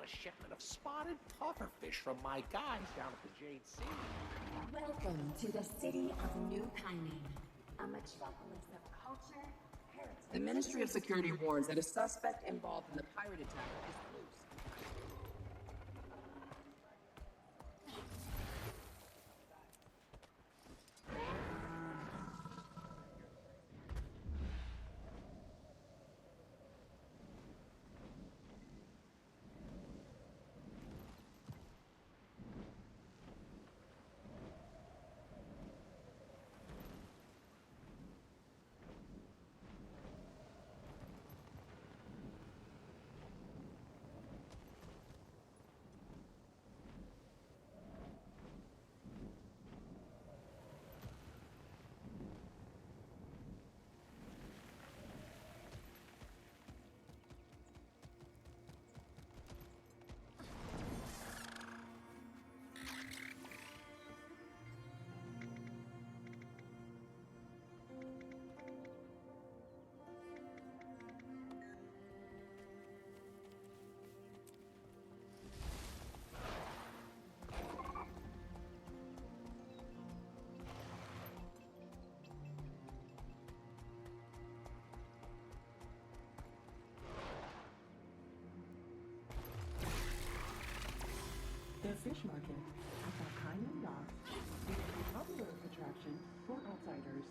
a shipment of spotted pufferfish from my guys down at the Jade Sea. Welcome to the city of New Kyne, a metropolis of culture, heritage. The Ministry of Security warns that a suspect involved in the pirate attack is loose. The fish market at the Kyne Docks is a popular attraction for outsiders.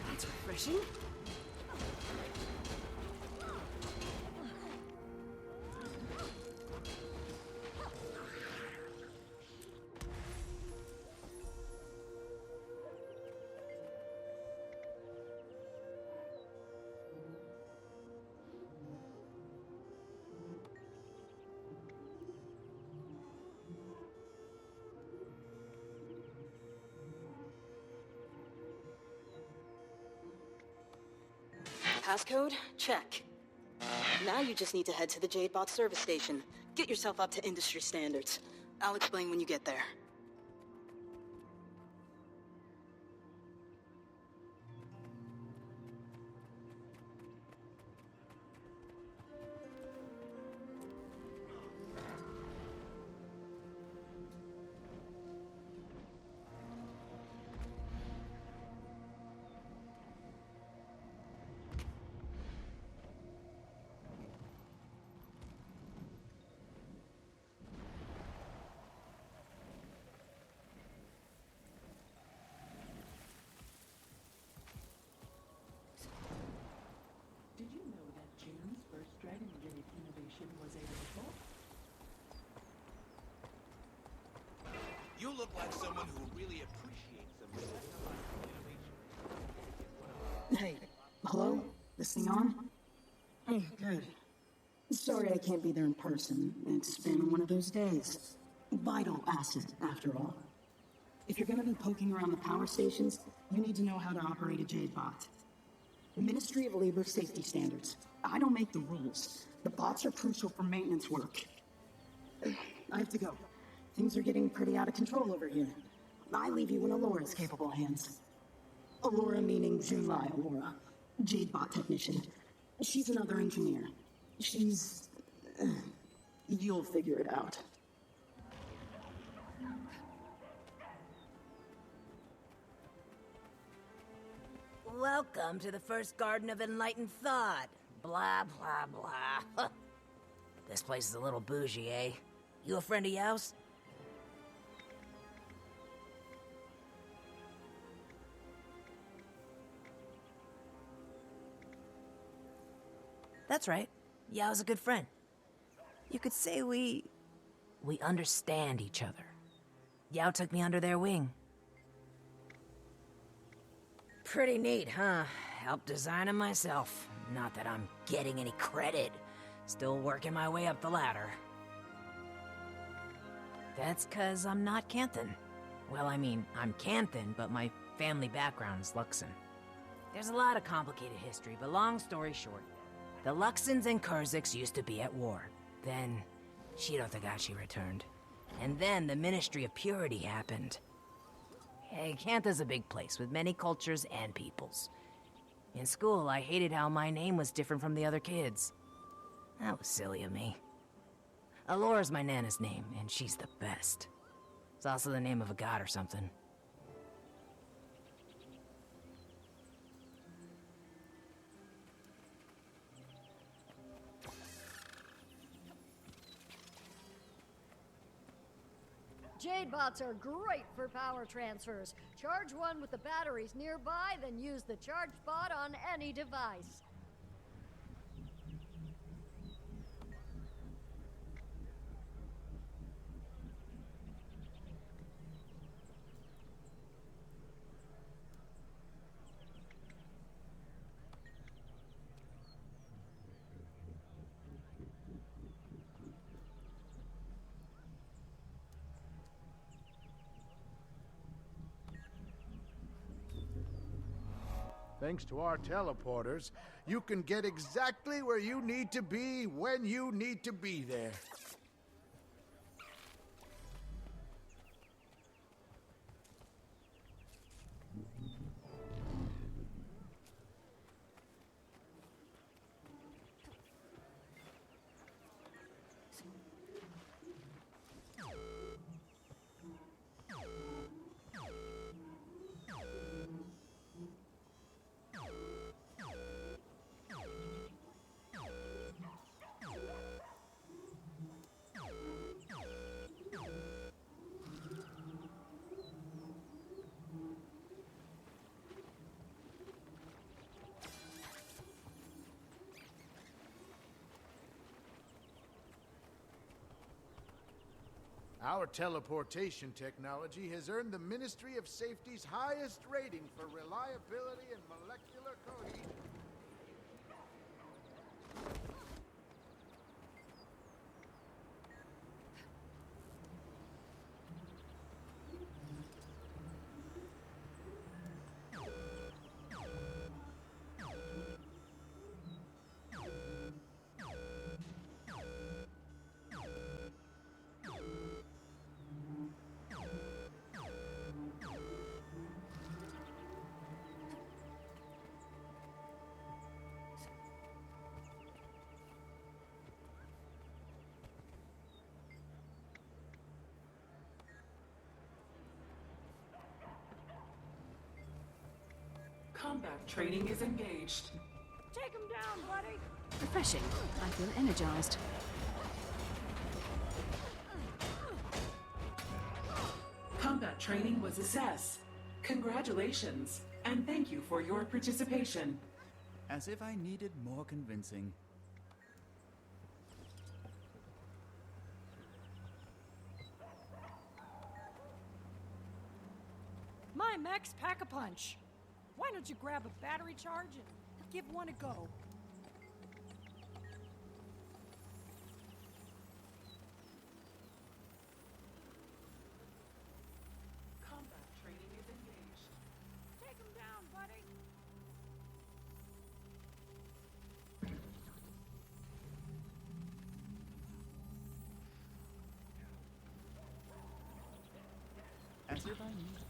That's refreshing. Passcode? Check. Now you just need to head to the Jadebot service station. Get yourself up to industry standards. I'll explain when you get there. Did you know that June's first Dragon Jade innovation was a rifle? You look like someone who really appreciates a innovation. Hey, hello? This thing on? Oh, good. Sorry I can't be there in person. It's been one of those days. Vital asset, after all. If you're gonna be poking around the power stations, you need to know how to operate a Jade bot. Ministry of Labor Safety Standards. I don't make the rules. The bots are crucial for maintenance work. I have to go. Things are getting pretty out of control over here. I leave you in Alora's capable hands. Alora meaning Junlai Alora. Jade bot technician. She's another engineer. She's... you'll figure it out. Welcome to the first Garden of Enlightened Thought. Blah, blah, blah. This place is a little bougie, eh? You a friend of Yao's? That's right. Yao's a good friend. You could say we understand each other. Yao took me under their wing. Pretty neat, huh? Helped design 'em myself. Not that I'm getting any credit. Still working my way up the ladder. That's 'cause I'm not Canthan. Well, I mean, I'm Canthan, but my family background is Luxon. There's a lot of complicated history, but long story short, the Luxons and Kurziks used to be at war. Then, Shido Tagashi returned. And then the Ministry of Purity happened. Hey, Cantha's a big place with many cultures and peoples. In school, I hated how my name was different from the other kids. That was silly of me. Alora's my Nana's name, and she's the best. It's also the name of a god or something. Jade bots are great for power transfers. Charge one with the batteries nearby, then use the charged bot on any device. Thanks to our teleporters, you can get exactly where you need to be when you need to be there. Our teleportation technology has earned the Ministry of Safety's highest rating for reliability and molecular cohesion. Combat training is engaged. Take him down, buddy! Refreshing. I feel energized. Combat training was a success. Congratulations, and thank you for your participation. As if I needed more convincing. My mech's pack-a-punch. Why don't you grab a battery charge and give one a go? Combat training is engaged. Take him down, buddy! As if I needed.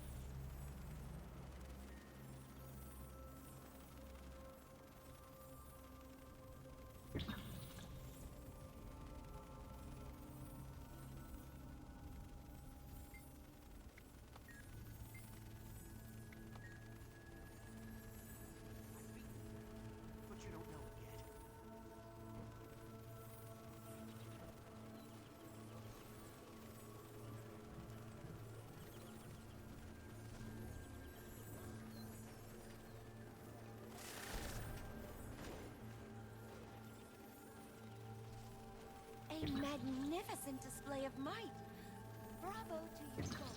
But you don't know it yet. A magnificent display of might. Bravo to you both.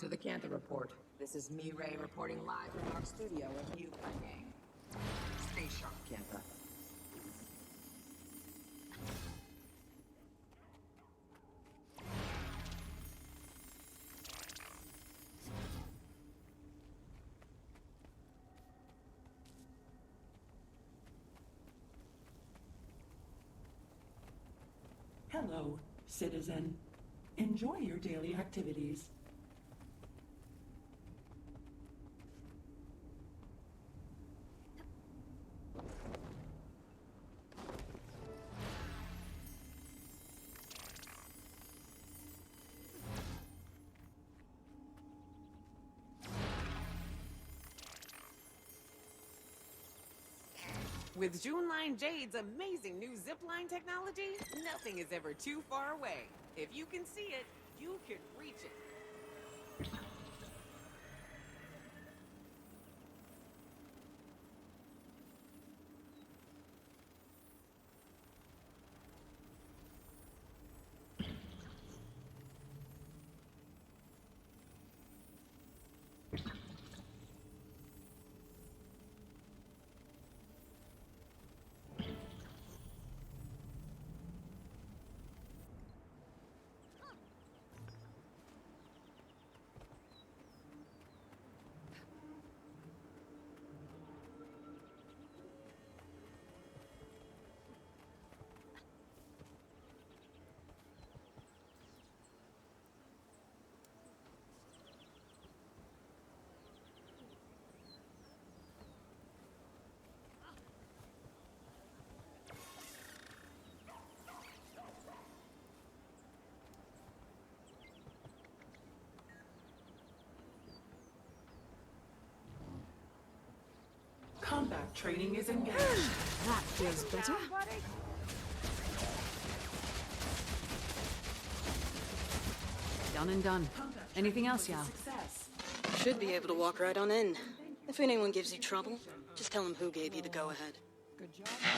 to the Cantha Report. This is Mireille reporting live from our studio at New Gang. Stay sharp, Cantha. Hello, citizen. Enjoy your daily activities. With Juneline Jade's amazing new zipline technology, nothing is ever too far away. If you can see it, you can reach it. Combat training is engaged. That feels better. Done and done. Anything else, Yao? Should be able to walk right on in. If anyone gives you trouble, just tell them who gave you the go-ahead.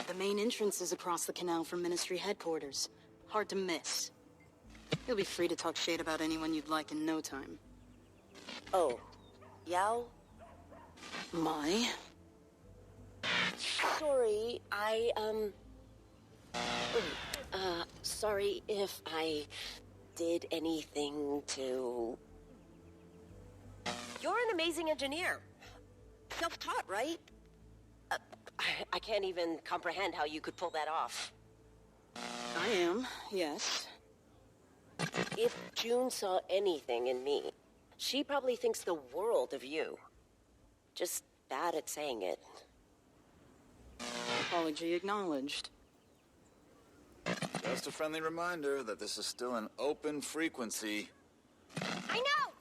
The main entrance is across the canal from Ministry headquarters. Hard to miss. You'll be free to talk shit about anyone you'd like in no time. Oh, Yao? My? Sorry, sorry if I did anything to... You're an amazing engineer. Self-taught, right? I can't even comprehend how you could pull that off. I am, yes. If June saw anything in me, she probably thinks the world of you. Just bad at saying it. Apology acknowledged. Just a friendly reminder that this is still an open frequency. I know!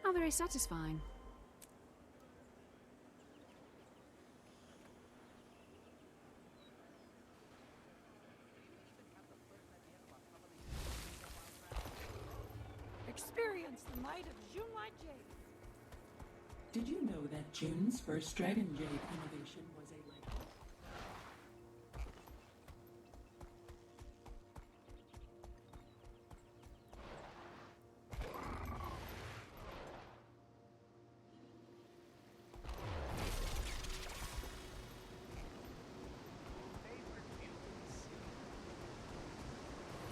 Oh, very satisfying. against the might of Junlai Jade. Did you know that June's first Dragon Jade innovation was a light bulb?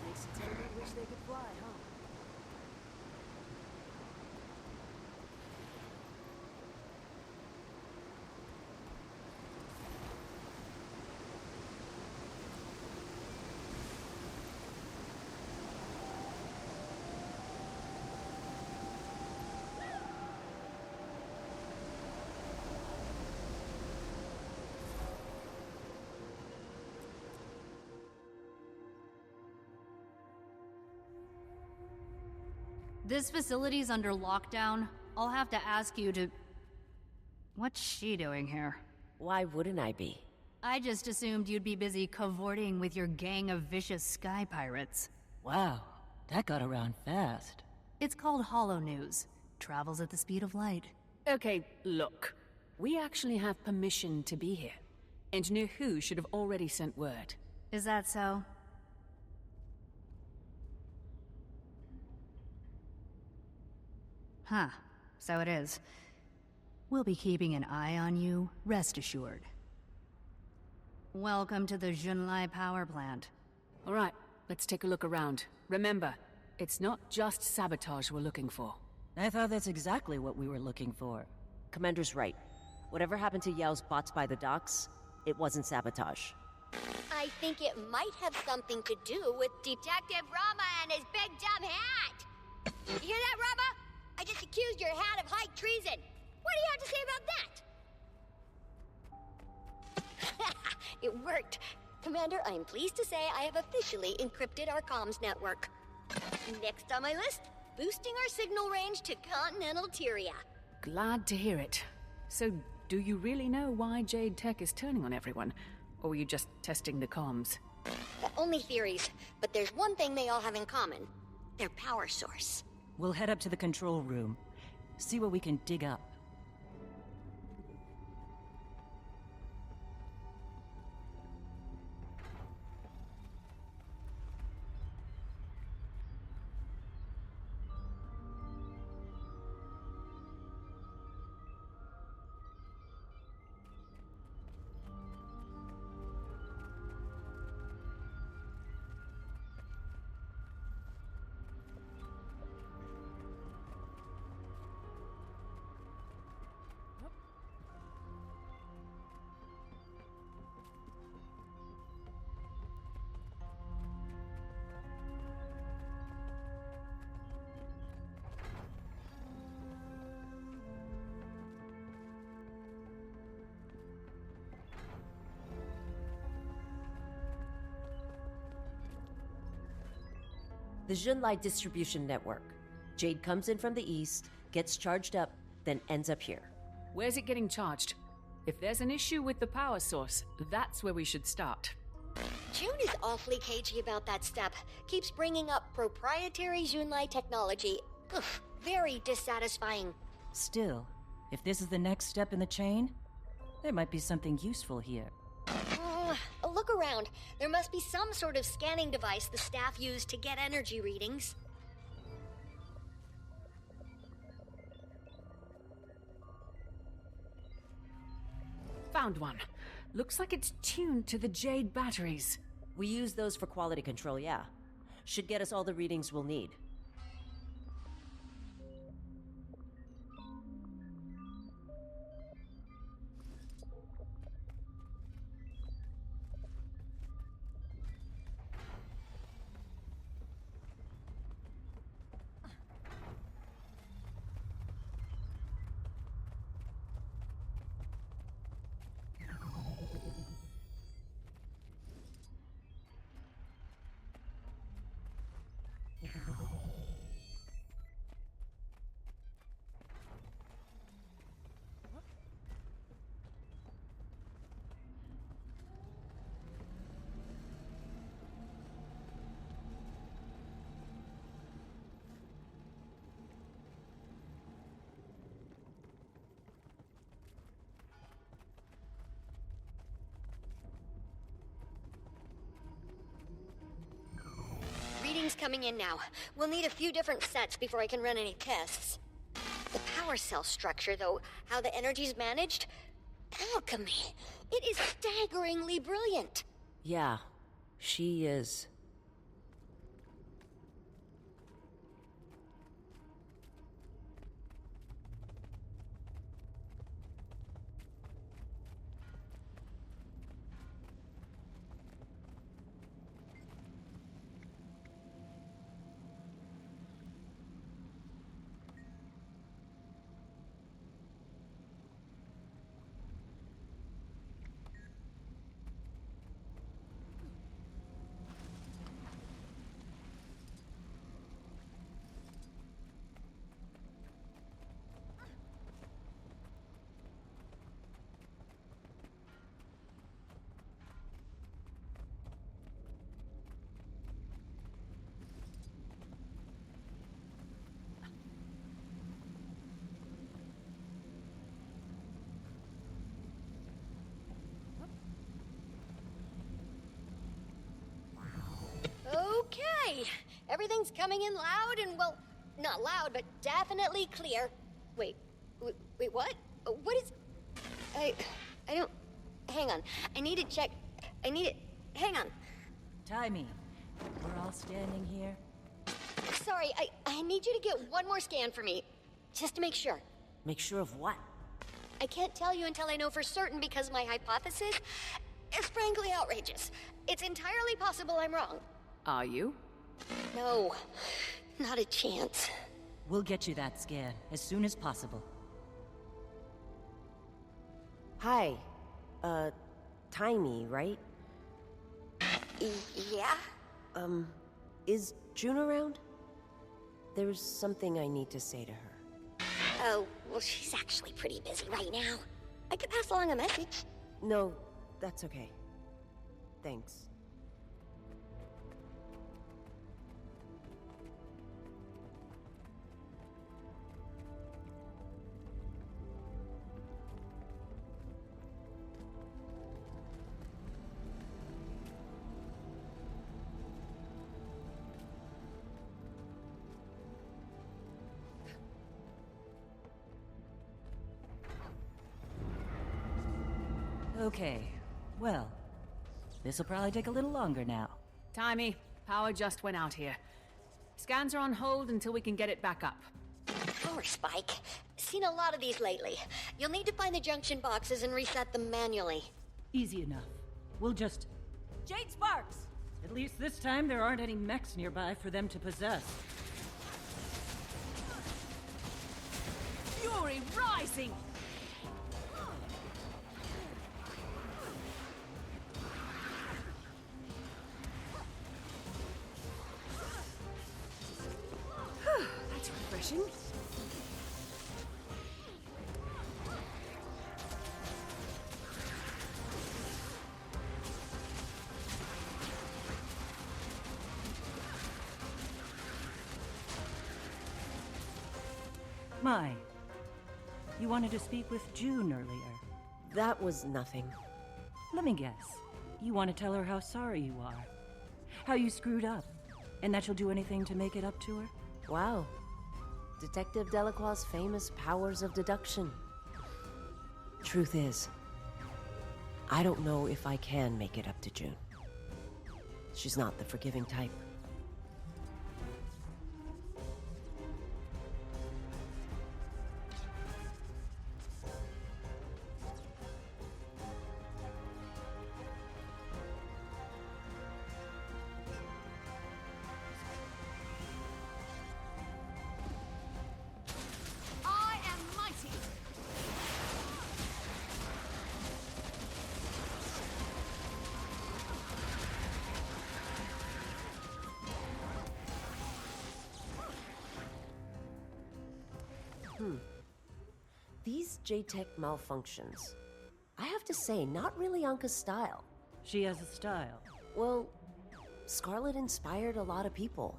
Makes you totally wish they could fly, huh? This facility's under lockdown. I'll have to ask you to... What's she doing here? Why wouldn't I be? I just assumed you'd be busy cavorting with your gang of vicious sky pirates. Wow, that got around fast. It's called Hollow News. Travels at the speed of light. Okay, look. We actually have permission to be here. Engineer Hu should have already sent word. Is that so? Huh, so it is. We'll be keeping an eye on you, rest assured. Welcome to the Junlai power plant. All right, let's take a look around. Remember, it's not just sabotage we're looking for. I thought that's exactly what we were looking for. Commander's right. Whatever happened to Yao's bots by the docks, it wasn't sabotage. I think it might have something to do with Detective Rama and his big dumb hat! You hear that, Rama? I just accused your hat of high treason! What do you have to say about that? It worked. Commander, I am pleased to say I have officially encrypted our comms network. Next on my list, boosting our signal range to continental Tyria. Glad to hear it. So, do you really know why Jade Tech is turning on everyone? Or were you just testing the comms? Only theories, but there's one thing they all have in common. Their power source. We'll head up to the control room. See what we can dig up. The Junlai distribution network. Jade comes in from the east, gets charged up, then ends up here. Where's it getting charged? If there's an issue with the power source, that's where we should start. June is awfully cagey about that step. Keeps bringing up proprietary Junlai technology. Ugh, very dissatisfying. Still, if this is the next step in the chain, there might be something useful here. Look around. There must be some sort of scanning device the staff use to get energy readings. Found one. Looks like it's tuned to the Jade batteries. We use those for quality control, yeah. Should get us all the readings we'll need. coming in now. We'll need a few different sets before I can run any tests. The power cell structure, though, how the energy's managed? Alchemy. It is staggeringly brilliant. Yeah, she is. Okay, everything's coming in loud and, well, not loud, but definitely clear. Wait, what? What is... I don't... Hang on, I need to check... Hang on. Timey, we're all standing here. Sorry, I need you to get one more scan for me, just to make sure. Make sure of what? I can't tell you until I know for certain because my hypothesis is frankly outrageous. It's entirely possible I'm wrong. Are you? No, not a chance. We'll get you that scan as soon as possible. Hi. Timey, right? Yeah? Is June around? There's something I need to say to her. Oh, well, she's actually pretty busy right now. I could pass along a message. No, that's okay. Thanks. Okay, well, this'll probably take a little longer now. Timey, power just went out here. Scans are on hold until we can get it back up. Power spike. Seen a lot of these lately. You'll need to find the junction boxes and reset them manually. Easy enough. We'll just... Jade Sparks! At least this time there aren't any mechs nearby for them to possess. Fury rising! That's refreshing. Mai, you wanted to speak with June earlier. That was nothing. Let me guess. You want to tell her how sorry you are. How you screwed up. And that you'll do anything to make it up to her? Wow. Detective Delacroix's famous powers of deduction. Truth is, I don't know if I can make it up to June. She's not the forgiving type. I am mighty. These J-Tech malfunctions, I have to say, not really Anka's style. She has a style. Well, Scarlet inspired a lot of people.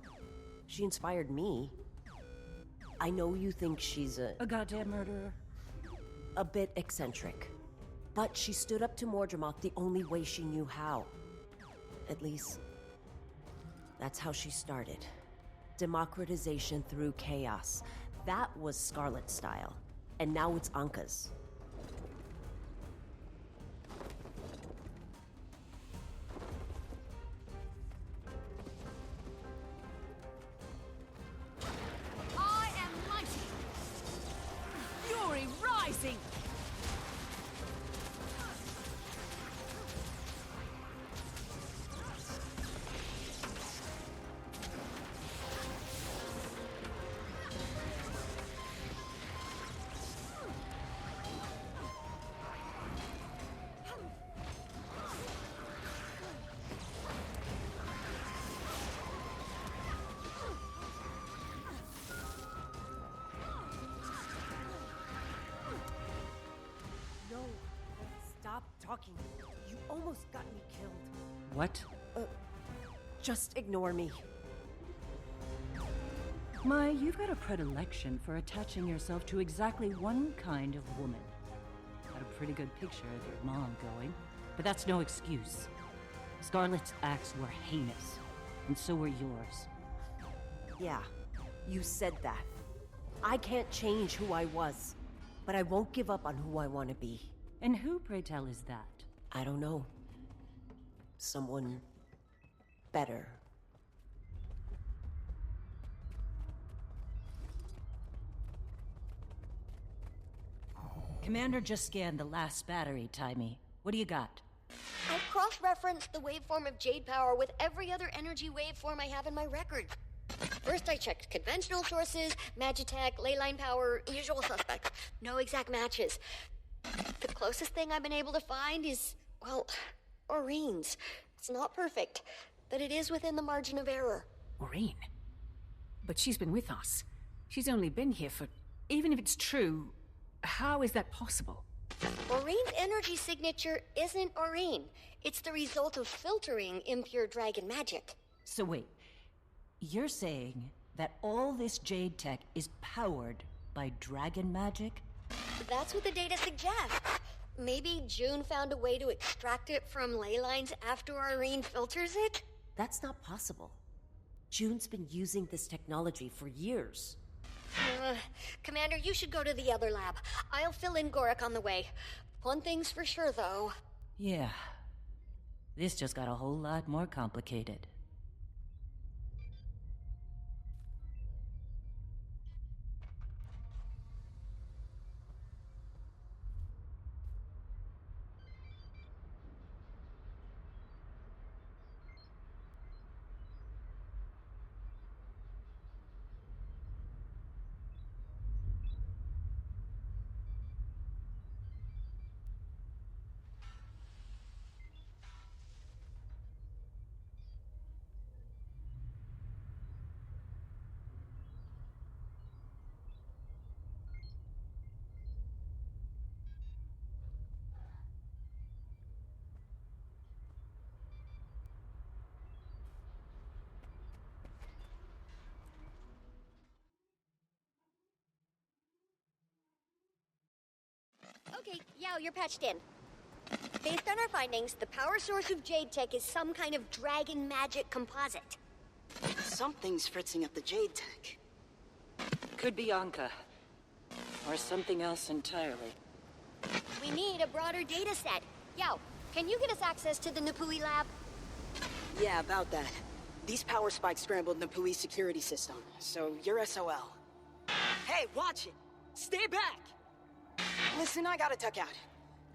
She inspired me. I know you think she's a goddamn murderer. A bit eccentric. But she stood up to Mordremoth the only way she knew how. At least, That's how she started. Democratization through chaos. That was Scarlet's style. And now it's Anka's. I am mighty. Fury rising. No, stop talking. You almost got me killed. What? Just ignore me. My, you've got a predilection for attaching yourself to exactly one kind of woman. Got a pretty good picture of your mom going, but that's no excuse. Scarlet's acts were heinous, and so were yours. Yeah, you said that. I can't change who I was, but I won't give up on who I want to be. And who, pray tell, is that? I don't know. Someone better. Commander just scanned the last battery, Timey. What do you got? I've cross-referenced the waveform of Jade power with every other energy waveform I have in my records. First I checked conventional sources, Magitech, leyline power, usual suspects. No exact matches. The closest thing I've been able to find is, well, Aureen's. It's not perfect, but it is within the margin of error. Aureen? But she's been with us. She's only been here for... Even if it's true, how is that possible? Aureen's energy signature isn't Aureen. It's the result of filtering impure dragon magic. So wait, you're saying that all this Jade tech is powered by dragon magic? That's what the data suggests. Maybe June found a way to extract it from ley lines after Aureen filters it? That's not possible. June's been using this technology for years. Commander, you should go to the other lab. I'll fill in Gorik on the way. One thing's for sure, though. Yeah. This just got a whole lot more complicated. Okay, Yao, you're patched in. Based on our findings, the power source of Jade Tech is some kind of dragon magic composite. Something's fritzing up the Jade Tech. Could be Anka. Or something else entirely. We need a broader data set. Yao, can you get us access to the Napui lab? Yeah, about that. These power spikes scrambled Napui's security system, so you're SOL. Hey, watch it! Stay back! Listen, I gotta tuck out.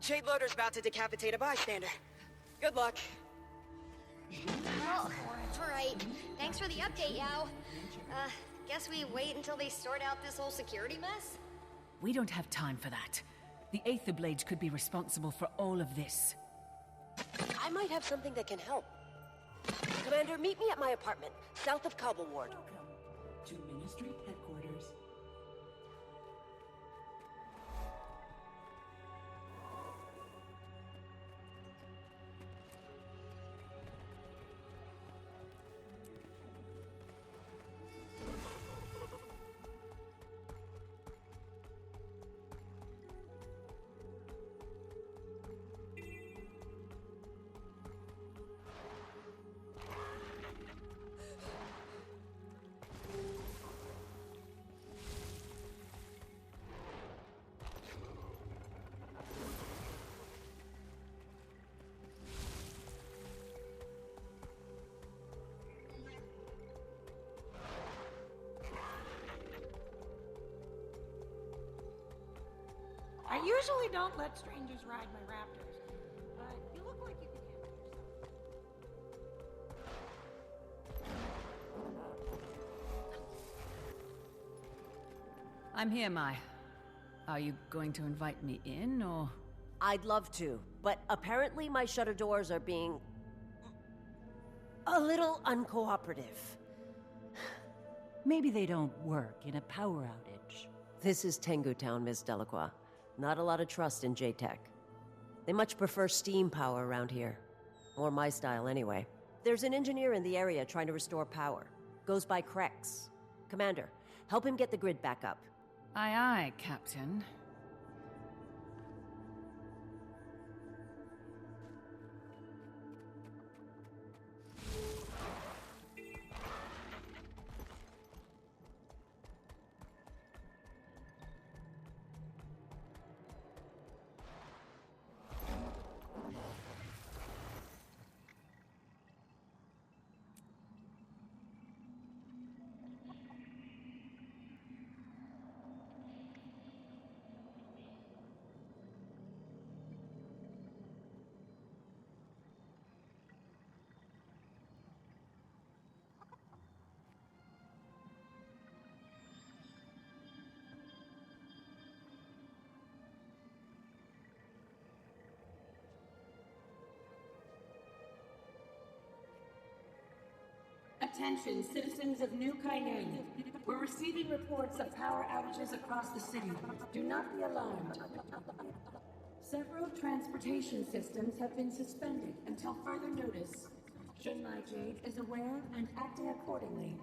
Jade Loader's about to decapitate a bystander. Good luck. Well, alright. Thanks for the update, Yao. Guess we wait until they sort out this whole security mess? We don't have time for that. The Aether Blades could be responsible for all of this. I might have something that can help. Commander, meet me at my apartment, south of Cobble Ward. To Ministry Headquarters. I usually don't let strangers ride my raptors, but you look like you can handle yourself. I'm here, Mai. Are you going to invite me in, or...? I'd love to, but apparently my shutter doors are being... a little uncooperative. Maybe they don't work in a power outage. This is Tengu Town, Miss Delacroix. Not a lot of trust in J-Tech. They much prefer steam power around here. Or my style, anyway. There's an engineer in the area trying to restore power. Goes by Krex. Commander, help him get the grid back up. Aye, aye, Captain. Attention, citizens of New Kaineng. We're receiving reports of power outages across the city. Do not be alarmed. Several transportation systems have been suspended until further notice. Junmai Jade is aware and acting accordingly.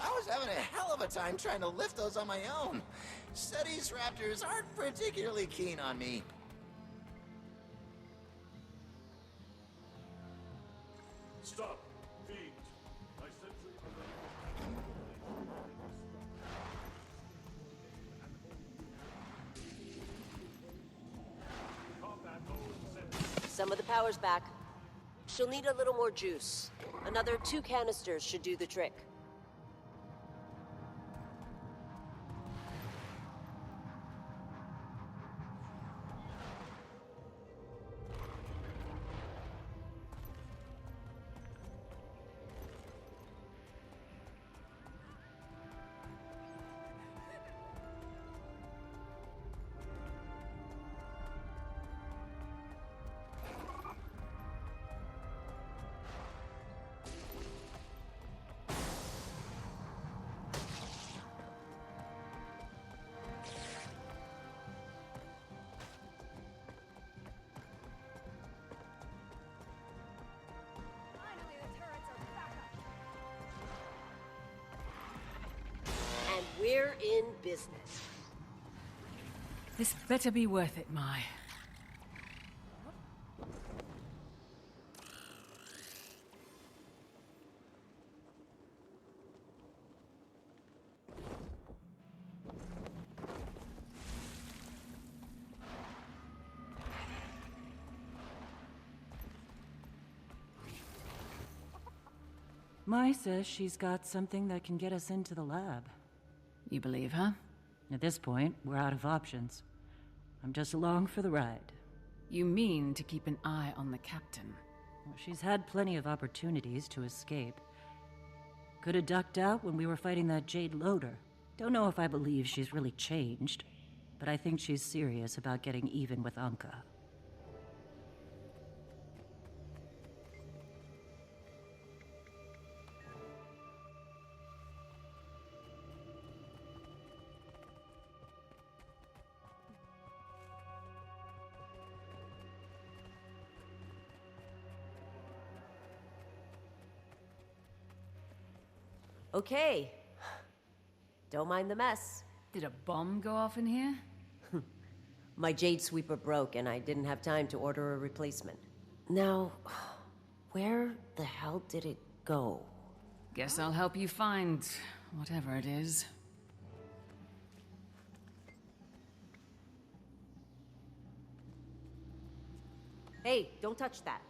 I was having a hell of a time trying to lift those on my own. SETI's raptors aren't particularly keen on me. Stop. Fiend. My sentry Some of the power's back. She'll need a little more juice. Another 2 canisters should do the trick. And we're in business. This better be worth it, Mai. Mai says she's got something that can get us into the lab. You believe her? At this point, we're out of options. I'm just along for the ride. You mean to keep an eye on the captain? Well, she's had plenty of opportunities to escape. Could have ducked out when we were fighting that Jade loader. Don't know if I believe she's really changed, but I think she's serious about getting even with Anka. Okay. Don't mind the mess. Did a bomb go off in here? My Jade sweeper broke and I didn't have time to order a replacement. Now, where the hell did it go? Guess I'll help you find whatever it is. Hey, don't touch that.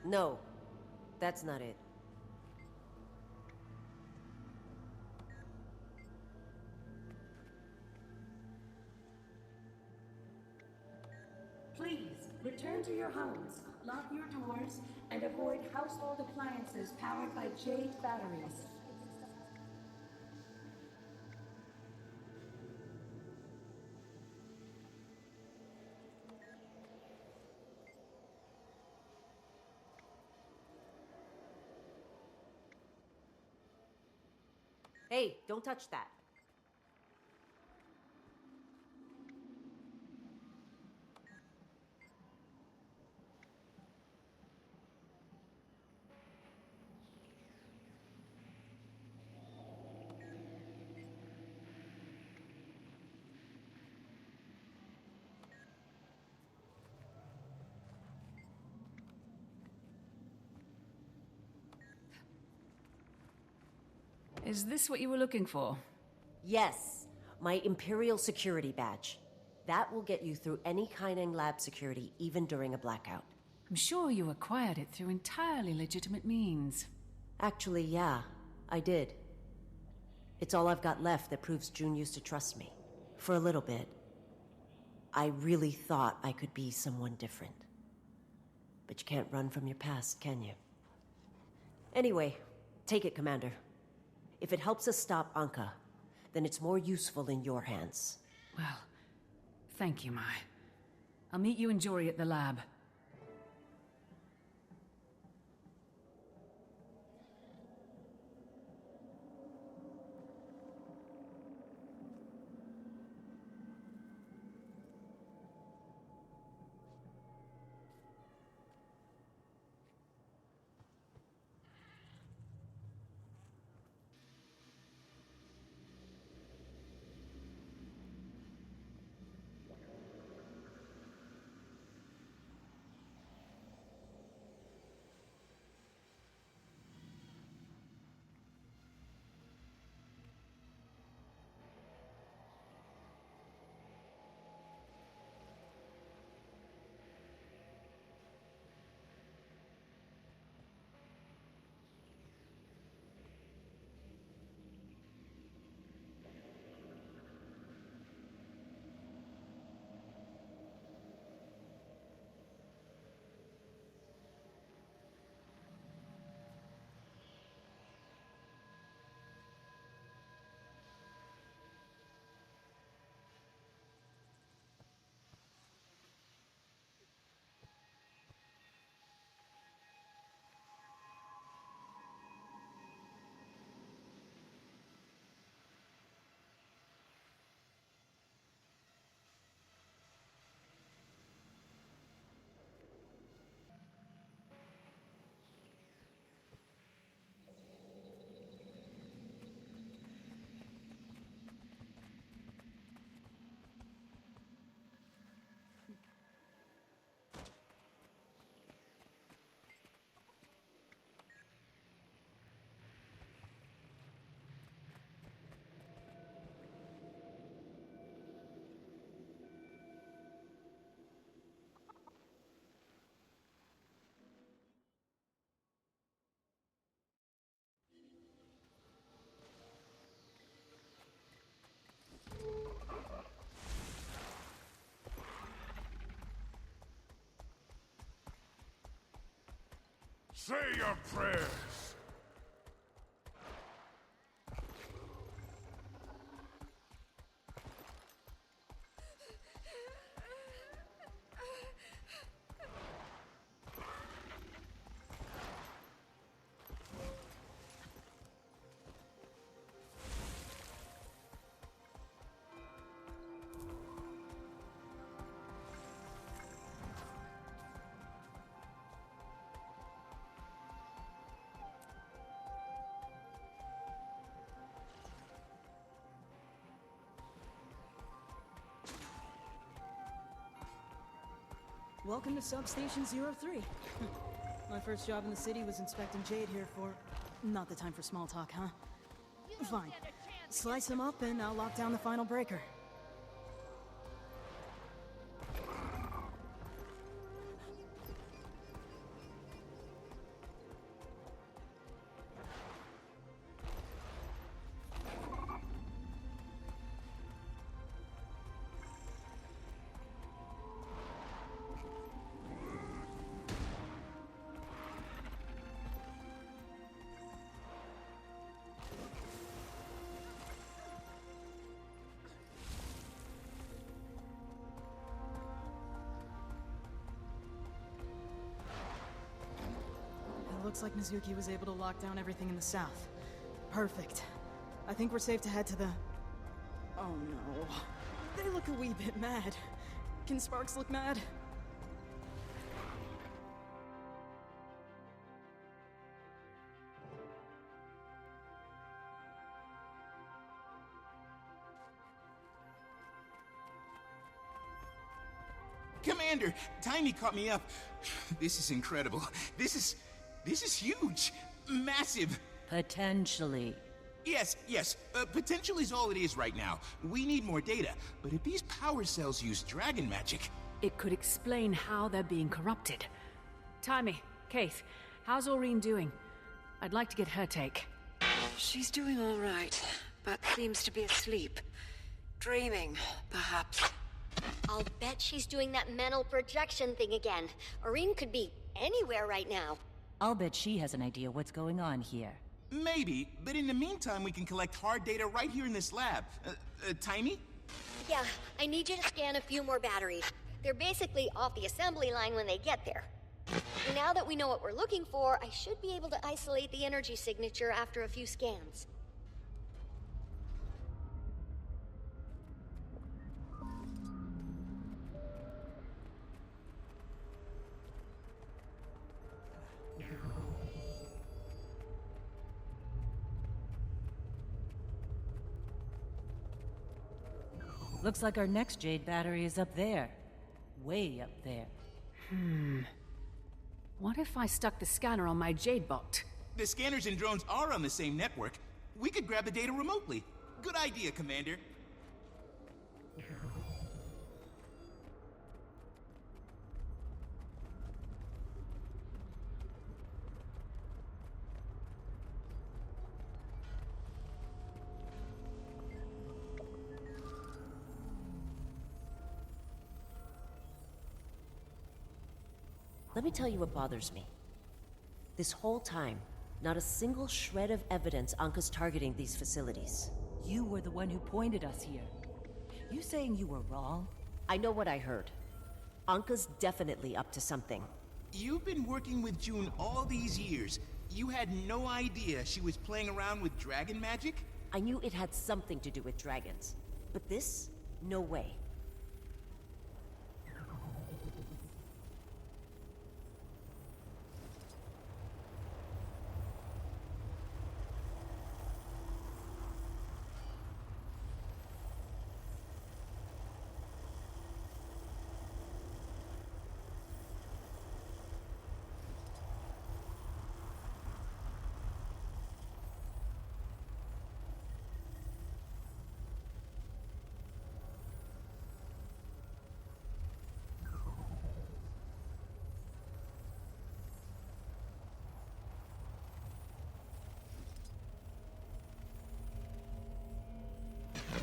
No, that's not it. Please, return to your homes, lock your doors, and avoid household appliances powered by Jade batteries. Hey, don't touch that. Is this what you were looking for? Yes, my Imperial Security Badge. That will get you through any Kaining lab security, even during a blackout. I'm sure you acquired it through entirely legitimate means. Actually, yeah, I did. It's all I've got left that proves June used to trust me. For a little bit. I really thought I could be someone different. But you can't run from your past, can you? Anyway, take it, Commander. If it helps us stop Anka, then it's more useful in your hands. Well, thank you, Mai. I'll meet you and Jory at the lab. Say your prayers. Welcome to Substation 03. My first job in the city was inspecting Jade here for... Not the time for small talk, huh? Fine. Slice him up and I'll lock down the final breaker. Looks like Mizuki was able to lock down everything in the south. Perfect. I think we're safe to head to the... Oh no. They look a wee bit mad. Can Sparks look mad? Commander, Tiny caught me up. This is incredible. This is huge. Massive. Potentially. Yes. Potential is all it is right now. We need more data. But if these power cells use dragon magic... It could explain how they're being corrupted. Timmy, Keith, how's Aureen doing? I'd like to get her take. She's doing all right, but seems to be asleep. Dreaming, perhaps. I'll bet she's doing that mental projection thing again. Aureen could be anywhere right now. I'll bet she has an idea what's going on here. Maybe, but in the meantime we can collect hard data right here in this lab. Tiny? Yeah, I need you to scan a few more batteries. They're basically off the assembly line when they get there. Now that we know what we're looking for, I should be able to isolate the energy signature after a few scans. Looks like our next Jade battery is up there. Way up there. What if I stuck the scanner on my Jade bot? The scanners and drones are on the same network. We could grab the data remotely. Good idea, Commander. Let me tell you what bothers me. This whole time, not a single shred of evidence Anka's targeting these facilities. You were the one who pointed us here. You saying you were wrong? I know what I heard. Anka's definitely up to something. You've been working with June all these years. You had no idea she was playing around with dragon magic? I knew it had something to do with dragons. But this? No way.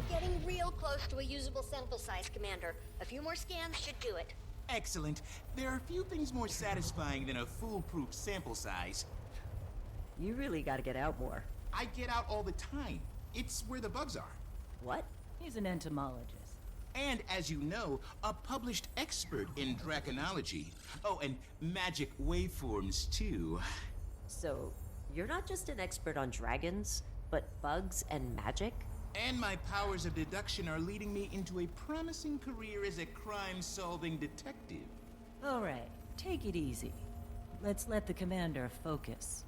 Getting real close to a usable sample size, Commander. A few more scans should do it. Excellent. There are few things more satisfying than a foolproof sample size. You really gotta get out more. I get out all the time. It's where the bugs are. What? He's an entomologist. And, as you know, a published expert in draconology. Oh, and magic waveforms, too. So, you're not just an expert on dragons, but bugs and magic? And my powers of deduction are leading me into a promising career as a crime-solving detective. All right, take it easy. Let's let the commander focus.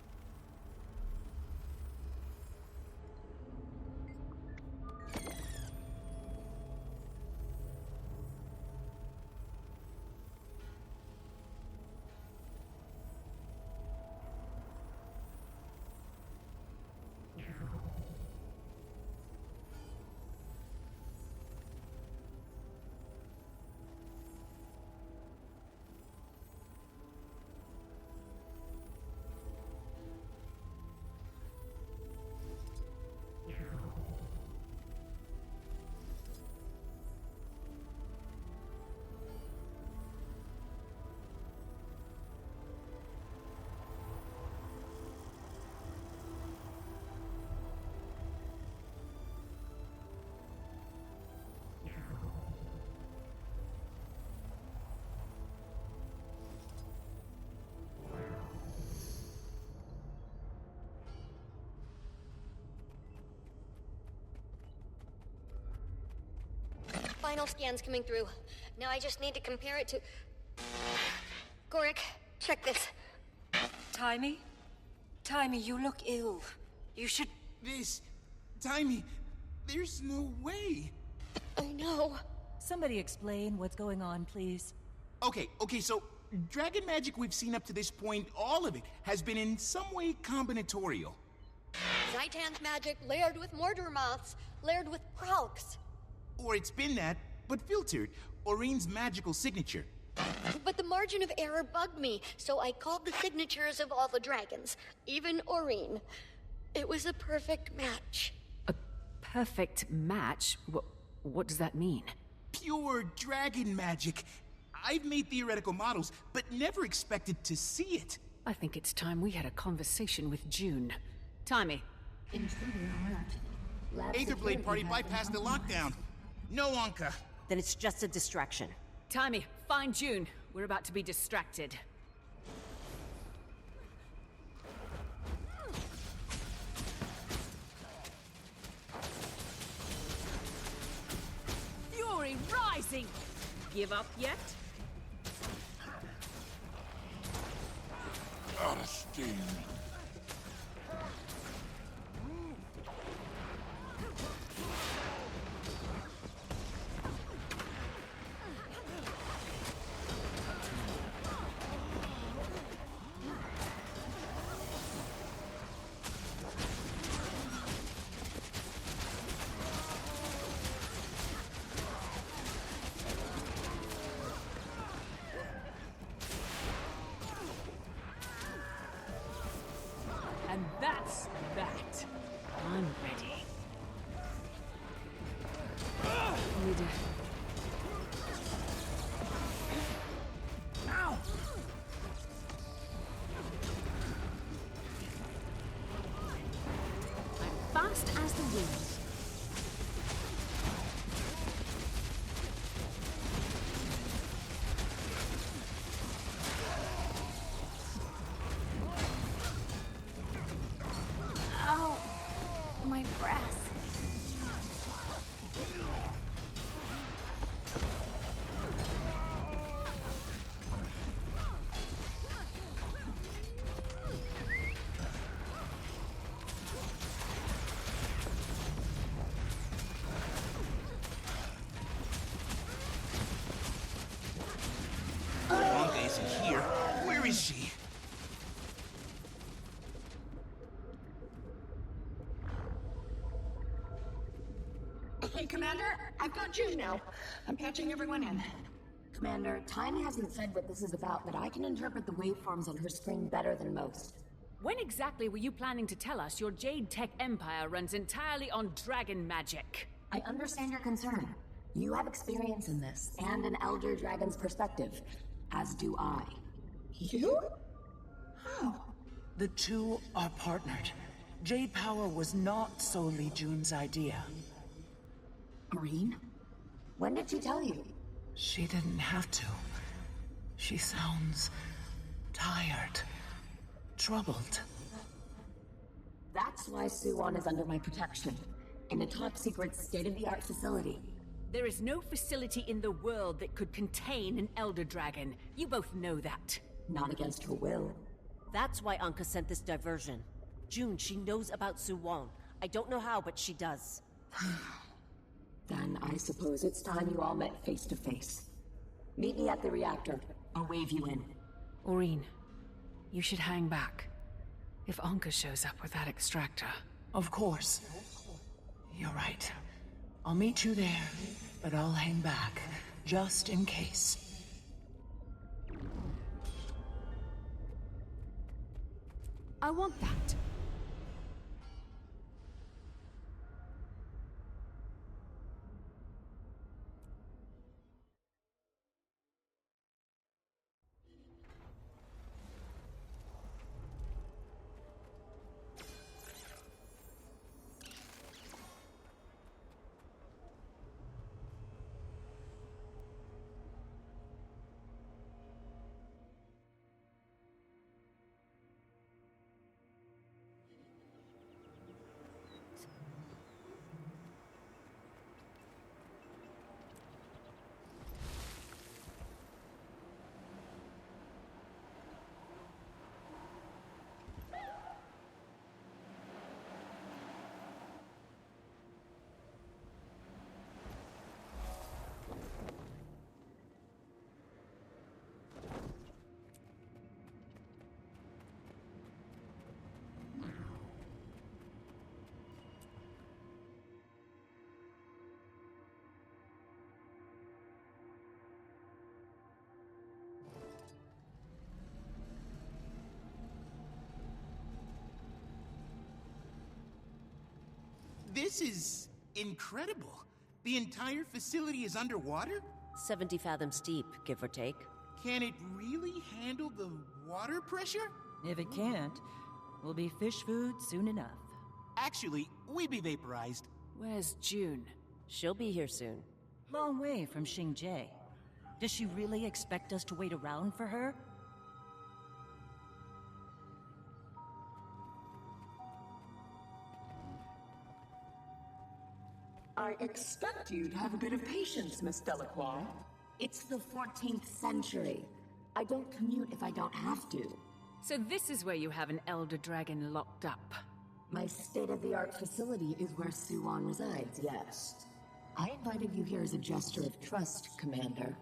final scan's coming through. Now I just need to compare it to... Gorik, check this. Timey? Timey, you look ill. You should... Timey, there's no way. I know. Somebody explain what's going on, please. Okay, so dragon magic we've seen up to this point, all of it, has been in some way combinatorial. Zaitan's magic layered with mortar moths, layered with kralks. Or it's been that, but filtered. Oreen's magical signature. But the margin of error bugged me, so I called the signatures of all the dragons, even Oreen. It was a perfect match. A perfect match? What does that mean? Pure dragon magic. I've made theoretical models, but never expected to see it. I think it's time we had a conversation with June. Timey. Aetherblade party bypassed the lockdown. No Anka. Then it's just a distraction. Timey, find June. We're about to be distracted. Fury rising! Give up yet? Out of steam. And that's that. I'm ready. Ow! I'm fast as the wind. My breath. Anka isn't here. Where is she? Hey, Commander, I've got June now. I'm patching everyone in. Commander, Tiny hasn't said what this is about, but I can interpret the waveforms on her screen better than most. When exactly were you planning to tell us your Jade Tech empire runs entirely on dragon magic? I understand your concern. You have experience in this, and an Elder Dragon's perspective, as do I. You? How? The two are partnered. Jade power was not solely June's idea. Green? When did she tell you? She didn't have to. She sounds tired, troubled. That's why Suwon is under my protection, in a top-secret, state-of-the-art facility. There is no facility in the world that could contain an Elder Dragon. You both know that. Not against her will. That's why Anka sent this diversion. June, she knows about Suwon. I don't know how, but she does. Then I suppose it's time you all met face to face. Meet me at the reactor. I'll wave you in. Oreen, you should hang back. If Anka shows up with that extractor. Of course. You're right. I'll meet you there, but I'll hang back, just in case. I want that. This is incredible. The entire facility is underwater? 70 fathoms deep, give or take. Can it really handle the water pressure? If it can't, we'll be fish food soon enough. Actually, we'd be vaporized. Where's June? She'll be here soon. Long way from Xingjie. Does she really expect us to wait around for her? I expect you to have a bit of patience, Miss Delacroix. It's the 14th century. I don't commute if I don't have to. So this is where you have an Elder Dragon locked up. My state-of-the-art facility is where Suwon resides, yes. I invited you here as a gesture of trust, Commander.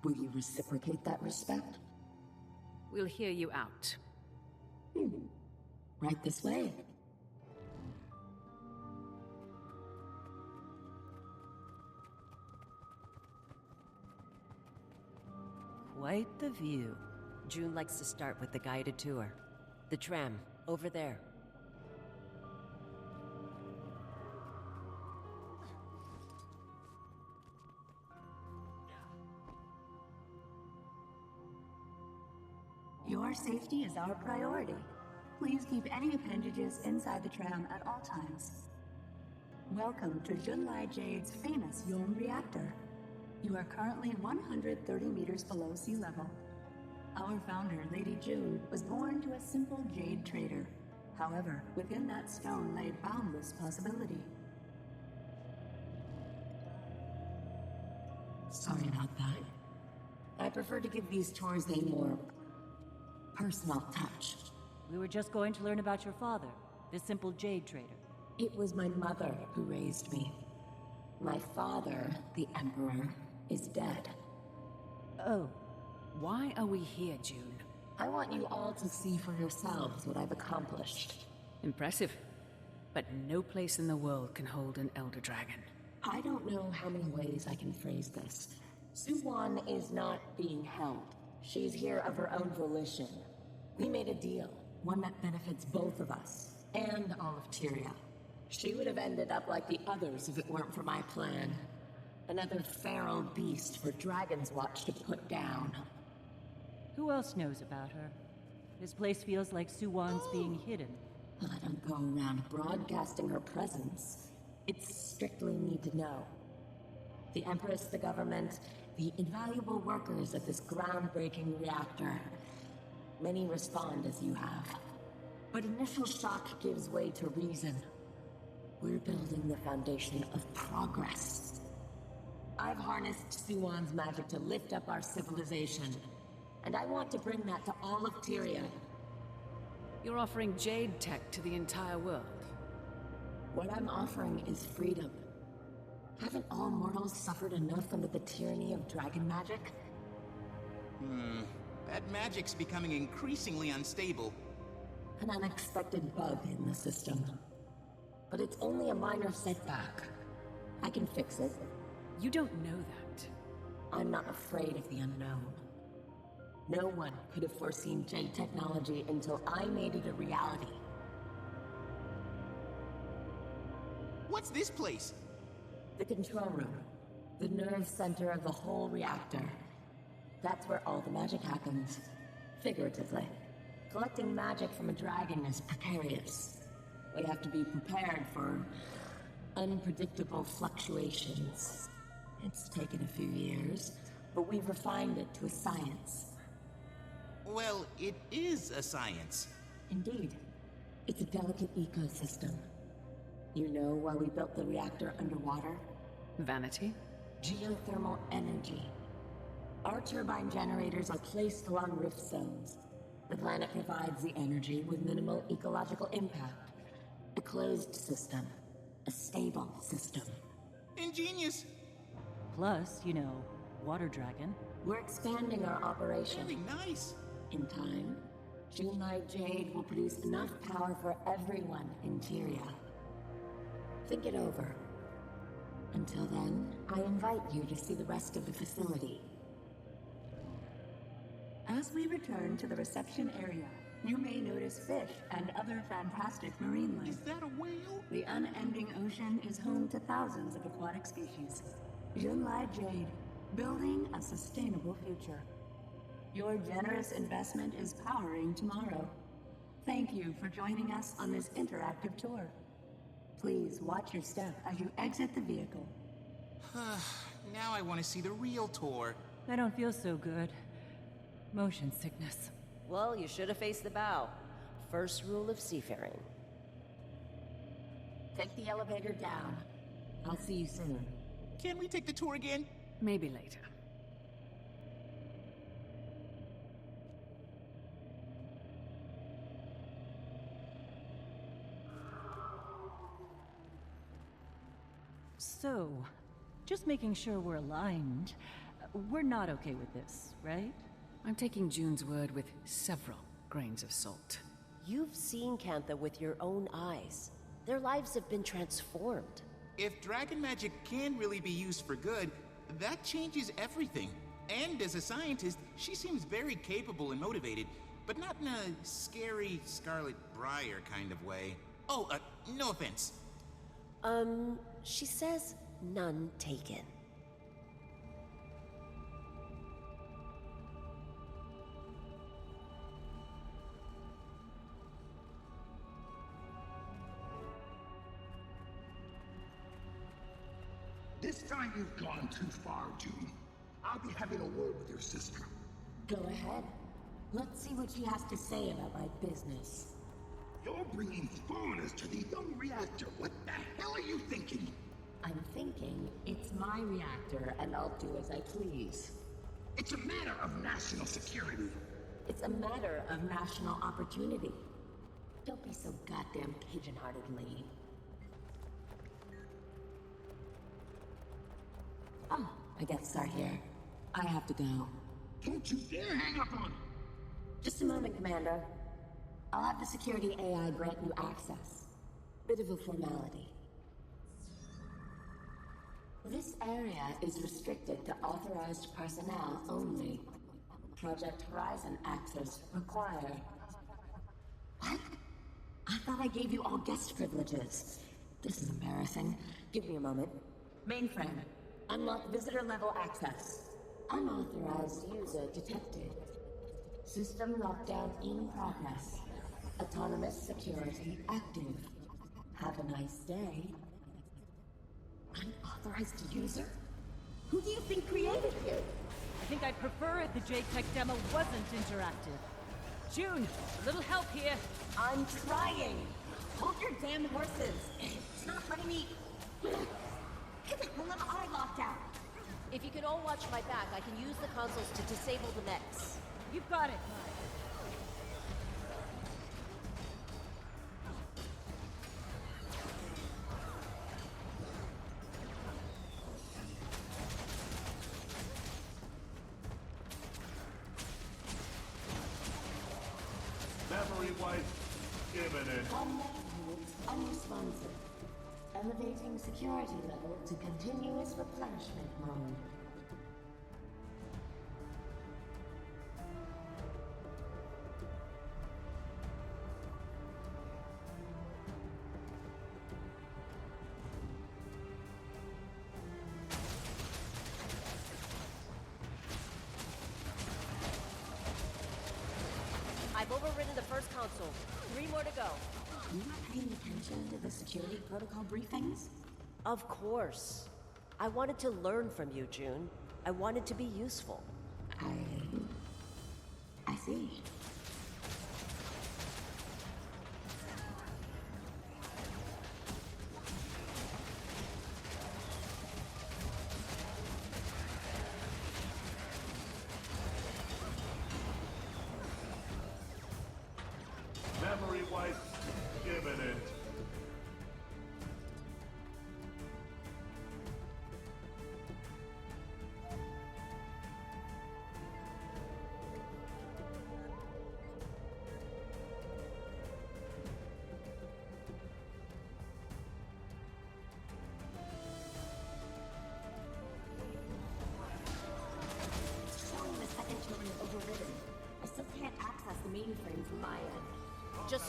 Will you reciprocate that respect? We'll hear you out. Right this way. Quite the view. June likes to start with the guided tour. The tram, over there. Your safety is our priority. Please keep any appendages inside the tram at all times. Welcome to Junlai Jade's famous Yon reactor. You are currently 130 meters below sea level. Our founder, Lady June, was born to a simple jade trader. However, within that stone lay boundless possibility. Sorry about that. I prefer to give these tours a more personal touch. We were just going to learn about your father, the simple jade trader. It was my mother who raised me. My father, the Emperor, is dead. Oh, why are we here, June? I want you all to see for yourselves what I've accomplished. Impressive. But no place in the world can hold an Elder Dragon. I don't know how many ways I can phrase this. Suwon is not being held. She's here of her own volition. We made a deal, one that benefits both of us, and all of Tyria. She would have ended up like the others if it weren't for my plan. Another feral beast for Dragon's Watch to put down. Who else knows about her? This place feels like Suwon's being hidden. Well, I don't go around broadcasting her presence. It's strictly need to know. The Empress, the government, the invaluable workers of this groundbreaking reactor. Many respond as you have. But initial shock gives way to reason. We're building the foundation of progress. I've harnessed Suwon's magic to lift up our civilization, and I want to bring that to all of Tyria. You're offering Jade tech to the entire world. What I'm offering is freedom. Haven't all mortals suffered enough under the tyranny of dragon magic? That magic's becoming increasingly unstable. An unexpected bug in the system. But it's only a minor setback. I can fix it. You don't know that. I'm not afraid of the unknown. No one could have foreseen Jade technology until I made it a reality. What's this place? The control room. The nerve center of the whole reactor. That's where all the magic happens. Figuratively. Collecting magic from a dragon is precarious. We have to be prepared for unpredictable fluctuations. It's taken a few years, but we've refined it to a science. Well, it is a science. Indeed. It's a delicate ecosystem. You know why we built the reactor underwater? Vanity? Geothermal energy. Our turbine generators are placed along rift zones. The planet provides the energy with minimal ecological impact. A closed system. A stable system. Ingenious. Plus, you know, water dragon. We're expanding our operation. Very nice. In time, Junlai Jade will produce enough power for everyone in Tyria. Think it over. Until then, I invite you to see the rest of the facility. As we return to the reception area, You may notice fish and other fantastic marine life. Is that a whale? The unending ocean is home to thousands of aquatic species. Junlai Jade, building a sustainable future. Your generous investment is powering tomorrow. Thank you for joining us on this interactive tour. Please watch your step as you exit the vehicle. Now I want to see the real tour. I don't feel so good. Motion sickness. Well, you should have faced the bow. First rule of seafaring. Take the elevator down. I'll see you soon. Can we take the tour again? Maybe later. So, just making sure we're aligned. We're not okay with this, right? I'm taking June's word with several grains of salt. You've seen Cantha with your own eyes. Their lives have been transformed. If dragon magic can really be used for good, that changes everything. And as a scientist, she seems very capable and motivated, but not in a scary Scarlet Briar kind of way. Oh, no offense. She says none taken. This time you've gone too far, June. I'll be having a word with your sister. Go ahead. Let's see what she has to say about my business. You're bringing foreigners to the young reactor. What the hell are you thinking? I'm thinking it's my reactor, and I'll do as I please. It's a matter of national security. It's a matter of national opportunity. Don't be so goddamn pigeon-hearted, lady. Oh, I guess start here. I have to go. Don't you dare hang up on me! Just a moment, Commander. I'll have the security AI grant you access. Bit of a formality. This area is restricted to authorized personnel only. Project Horizon access required. What? I thought I gave you all guest privileges. This is embarrassing. Give me a moment. Mainframe. Unlock visitor level access. Unauthorized user detected. System lockdown in progress. Autonomous security active. Have a nice day. Unauthorized user? Who do you think created you? I think I'd prefer if the Jade Tech demo wasn't interactive. June, a little help here. I'm trying. Hold your damn horses. It's not letting me. Get the hell am I locked out? If you could all watch my back, I can use the consoles to disable the mechs. You've got it. Memory wipe imminent. Unresponsive. Elevating security level to continuous replenishment mode. I've overridden the first console. 3 more to go. Are you not paying attention to the security protocol briefings? Of course. I wanted to learn from you, June. I wanted to be useful. I see. Memory wipe imminent.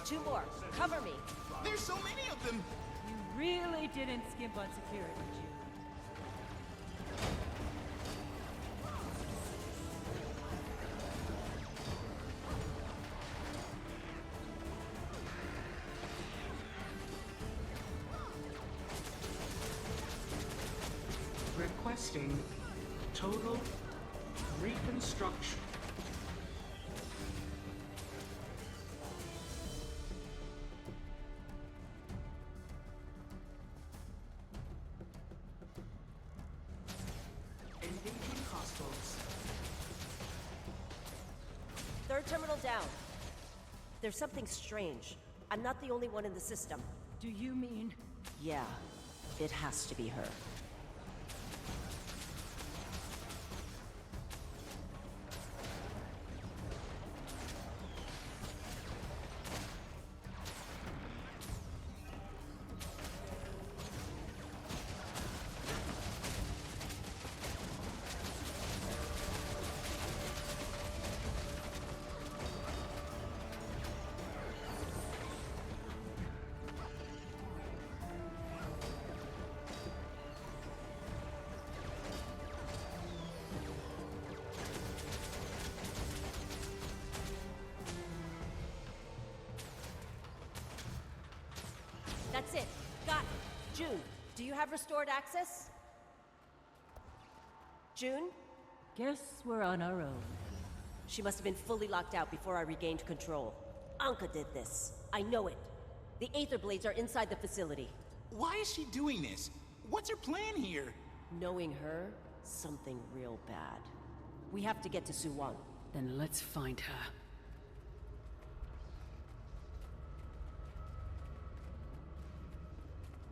2 more. Cover me. There's so many of them! You really didn't skimp on security, June. Requesting total reconstruction. Engaging hostiles. 3rd terminal down. There's something strange. I'm not the only one in the system. Do you mean? Yeah, it has to be her. That's it. Got it. June, do you have restored access? June? Guess we're on our own. She must have been fully locked out before I regained control. Anka did this. I know it. The Aether Blades are inside the facility. Why is she doing this? What's her plan here? Knowing her, something real bad. We have to get to Suwon. Then let's find her.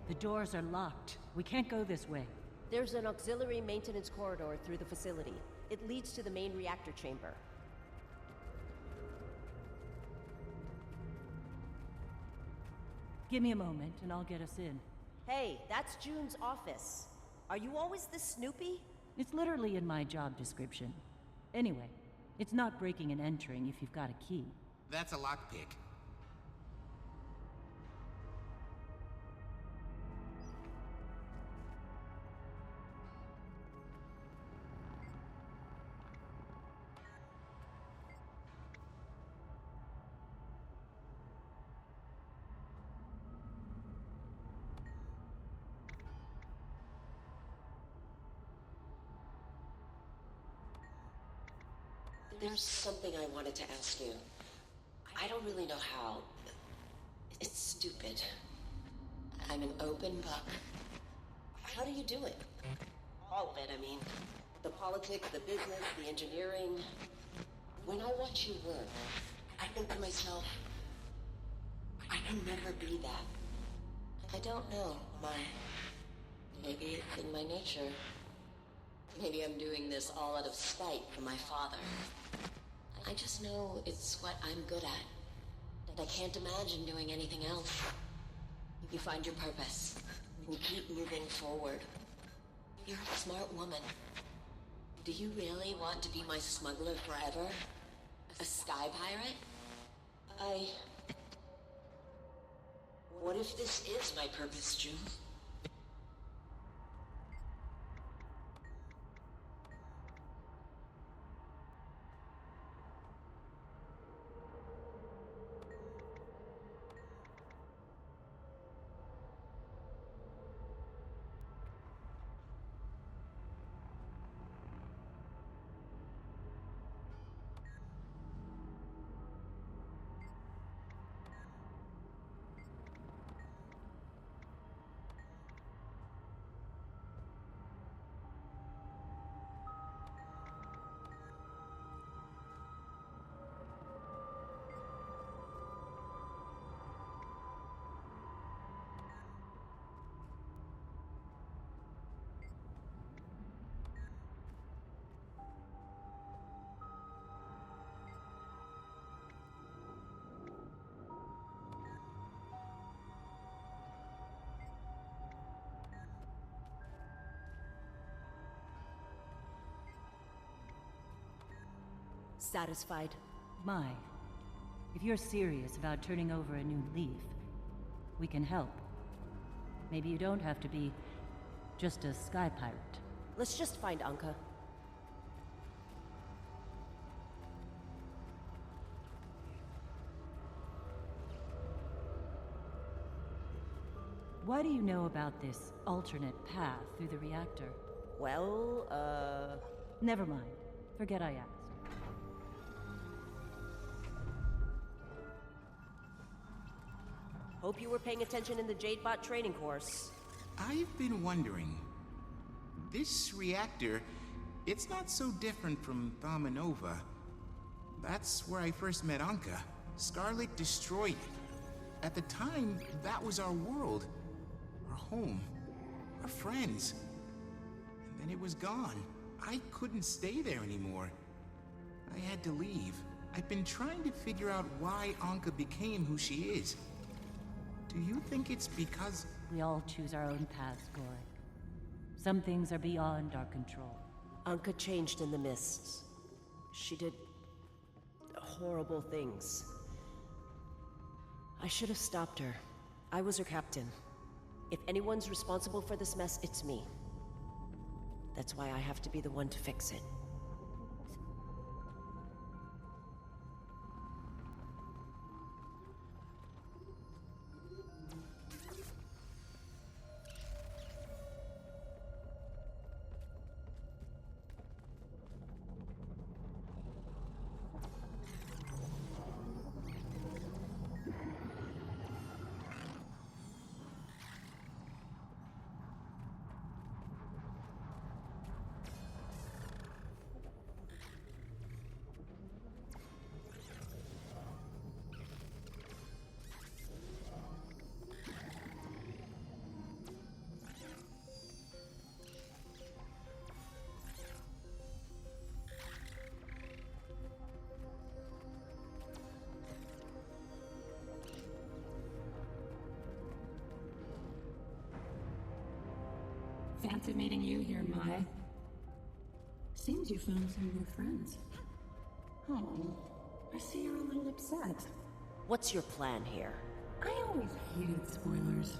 The doors are locked. We can't go this way. There's an auxiliary maintenance corridor through the facility. It leads to the main reactor chamber. Give me a moment and I'll get us in. Hey, that's June's office. Are you always this snoopy? It's literally in my job description. Anyway, it's not breaking and entering if you've got a key. That's a lockpick. There's something I wanted to ask you. I don't really know how. It's stupid. I'm an open book. How do you do it? All of it, I mean. The politics, the business, the engineering. When I watch you work, I think to myself, I can never be that. I don't know. Maybe it's in my nature. Maybe I'm doing this all out of spite for my father. I just know it's what I'm good at. I can't imagine doing anything else. You find your purpose, and you keep moving forward. You're a smart woman. Do you really want to be my smuggler forever? A sky pirate? What if this is my purpose, June? Satisfied? My. If you're serious about turning over a new leaf, we can help. Maybe you don't have to be just a sky pirate. Let's just find Anka. What do you know about this alternate path through the reactor? Well, Never mind. Forget I asked. Hope you were paying attention in the Jadebot training course. I've been wondering. This reactor, it's not so different from Thamanova. That's where I first met Anka. Scarlet destroyed it. At the time, that was our world. Our home. Our friends. And then it was gone. I couldn't stay there anymore. I had to leave. I've been trying to figure out why Anka became who she is. Do you think it's because... We all choose our own paths, Gorik. Some things are beyond our control. Anka changed in the mists. She did... horrible things. I should have stopped her. I was her captain. If anyone's responsible for this mess, it's me. That's why I have to be the one to fix it. Fancy meeting you here, Mai. Seems you found some new friends. Oh, I see you're a little upset. What's your plan here? I always hated spoilers.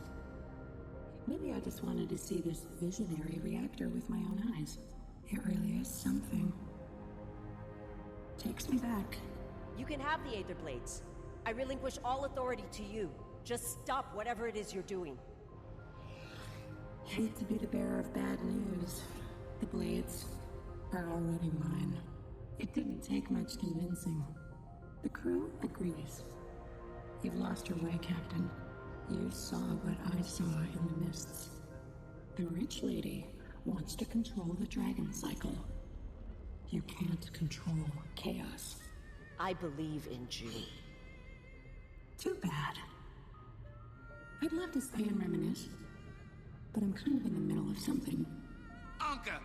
Maybe I just wanted to see this visionary reactor with my own eyes. It really is something. Takes me back. You can have the Aether Blades. I relinquish all authority to you. Just stop whatever it is you're doing. Hate to be the bearer of bad news. The blades are already mine. It didn't take much convincing. The crew agrees. You've lost your way, Captain. You saw what I saw in the mists. The rich lady wants to control the dragon cycle. You can't control chaos. I believe in June. Too bad. I'd love to stay and reminisce, but I'm kind of in the middle of something. Anka!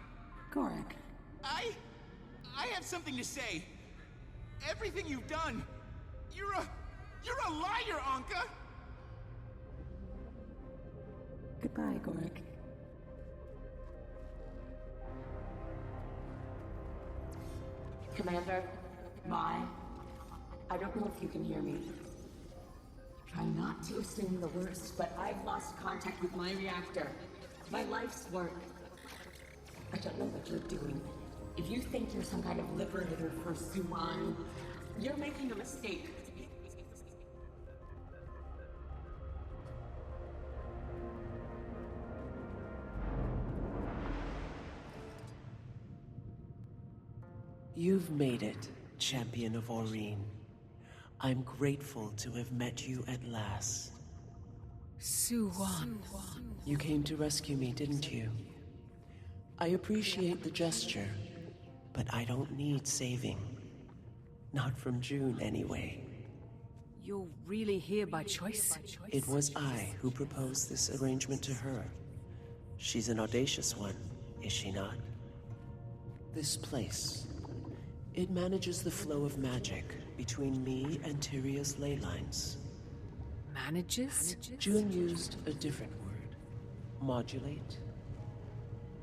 Gorik. I have something to say. Everything you've done, you're a liar, Anka! Goodbye, Gorik. Commander, Mai, I don't know if you can hear me. Try not to assume the worst, but I've lost contact with my reactor. My life's work. I don't know what you're doing. If you think you're some kind of liberator for Suwan, you're making a mistake. You've made it, Champion of Aureen. I'm grateful to have met you at last. Suwan. You came to rescue me, didn't you? I appreciate the gesture, but I don't need saving. Not from June, anyway. You're really here by choice? It was I who proposed this arrangement to her. She's an audacious one, is she not? This place, it manages the flow of magic between me and Tyria's ley lines. Manages? June used a different word. Modulate.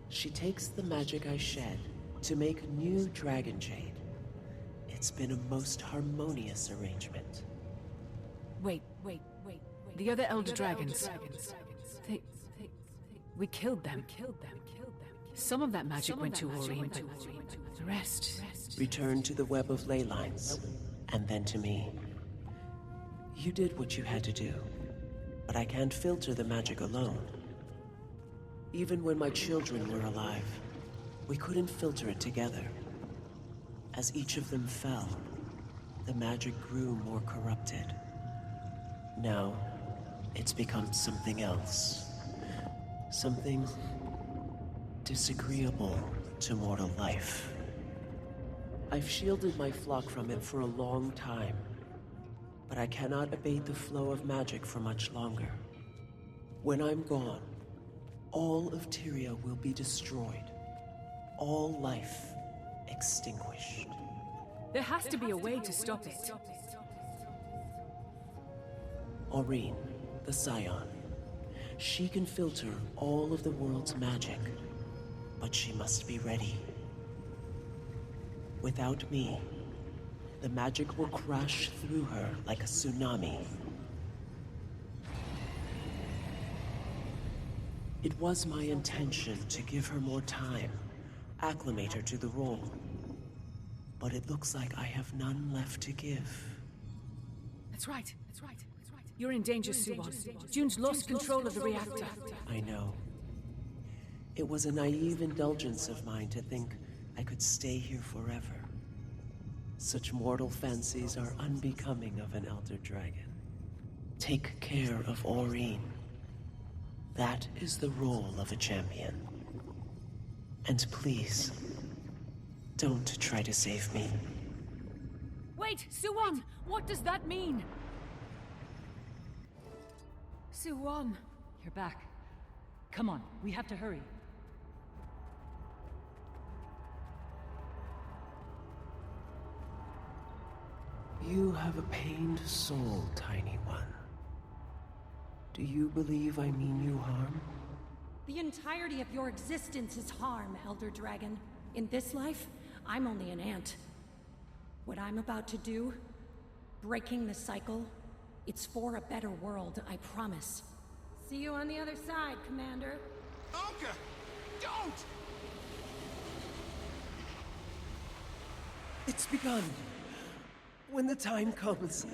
She takes the magic I shed to make new Dragon Jade. It's been a most harmonious arrangement. Wait. The other Elder Dragons. We killed them. Some of that magic went to Aurene, but the rest... Returned to the web of ley lines, and then to me. You did what you had to do, but I can't filter the magic alone. Even when my children were alive, we couldn't filter it together. As each of them fell, the magic grew more corrupted. Now, it's become something else. Something disagreeable to mortal life. I've shielded my flock from it for a long time, but I cannot abate the flow of magic for much longer. When I'm gone, all of Tyria will be destroyed. All life extinguished. There has to be a way to stop it. Aurene, the Scion. She can filter all of the world's magic, but she must be ready. Without me, the magic will crash through her like a tsunami. It was my intention to give her more time, acclimate her to the role. But it looks like I have none left to give. That's right. You're in danger, Suwon. June's lost control of the reactor. I know. It was a naive indulgence of mine to think I could stay here forever. Such mortal fancies are unbecoming of an Elder Dragon. Take care of Aurene. That is the role of a champion. And please, don't try to save me. Wait, Suwon! What does that mean? Suwon! You're back. Come on, we have to hurry. You have a pained soul, tiny one. Do you believe I mean you harm? The entirety of your existence is harm, Elder Dragon. In this life, I'm only an ant. What I'm about to do, breaking the cycle, it's for a better world, I promise. See you on the other side, Commander. Anka! Don't! It's begun. When the time comes,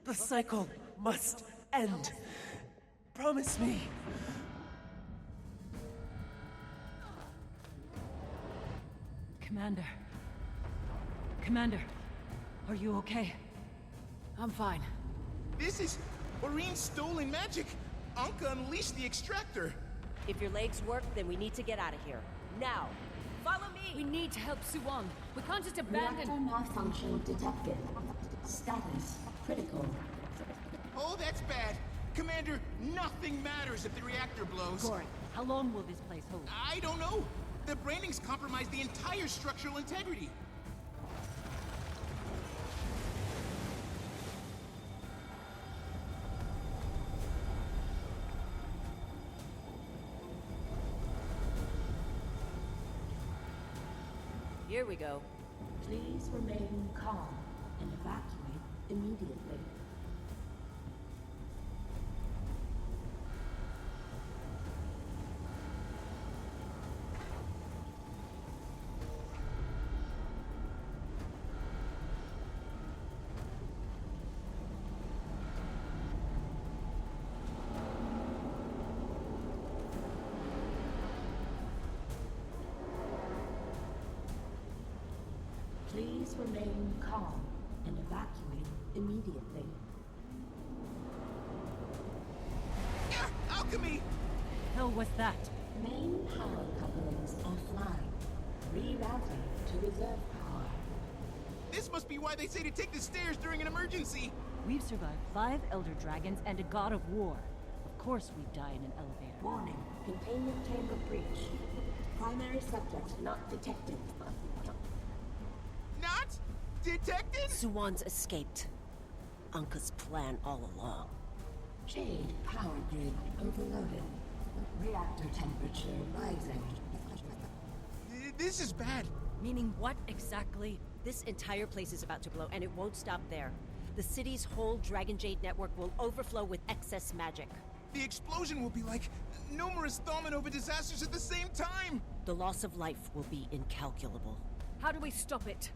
the cycle must end. Promise me. Commander, are you okay? I'm fine. This is Aurene's stolen magic. Anka unleashed the extractor. If your legs work, then we need to get out of here. Now! Follow me! We need to help Suwon. We can't just abandon... Reactor malfunction detected. Status critical. Oh, that's bad. Commander, nothing matters if the reactor blows. Goring, how long will this place hold? I don't know. The brainings compromise the entire structural integrity. Here we go. Please remain calm and evacuate immediately. Please remain calm and evacuate immediately. Alchemy! Hell was that? Main power couplings offline. Rerouting to reserve power. This must be why they say to take the stairs during an emergency. We've survived 5 Elder Dragons and a God of War. Of course we'd die in an elevator. Warning. Containment chamber breach. Primary subject not detected. Not detected? Suwon's escaped. Anka's plan all along. Jade power grid overloaded. Reactor temperature rising. This is bad. Meaning what exactly? This entire place is about to blow, and it won't stop there. the city's whole Dragon Jade network will overflow with excess magic. The explosion will be like numerous Thomanova disasters at the same time! The loss of life will be incalculable. How do we stop it?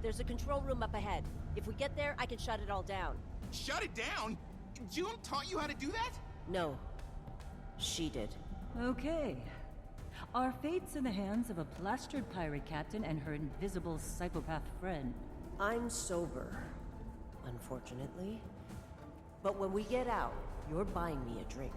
There's a control room up ahead. If we get there, I can shut it all down. Shut it down? June taught you how to do that? No. She did. Okay. Our fate's in the hands of a plastered pirate captain and her invisible psychopath friend. I'm sober, unfortunately. But when we get out, you're buying me a drink.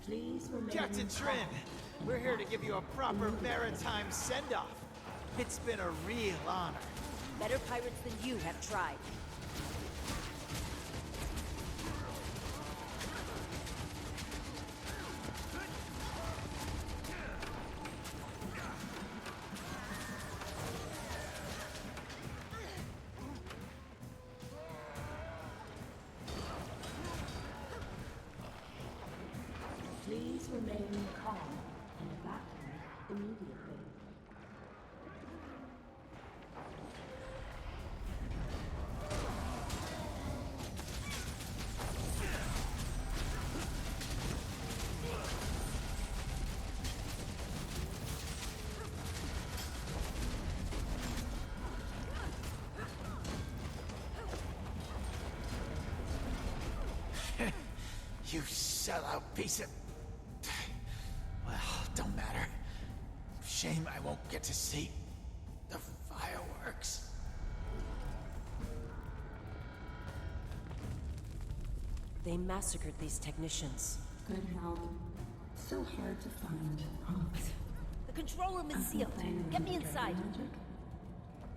Please remain Captain Trin, we're here to give you a proper maritime send-off. It's been a real honor. Better pirates than you have tried. Please remain calm and evacuate immediately. You sellout piece of... Well, don't matter. Shame I won't get to see the fireworks. They massacred these technicians. Good help. So hard to find. The control room is sealed. Get me inside.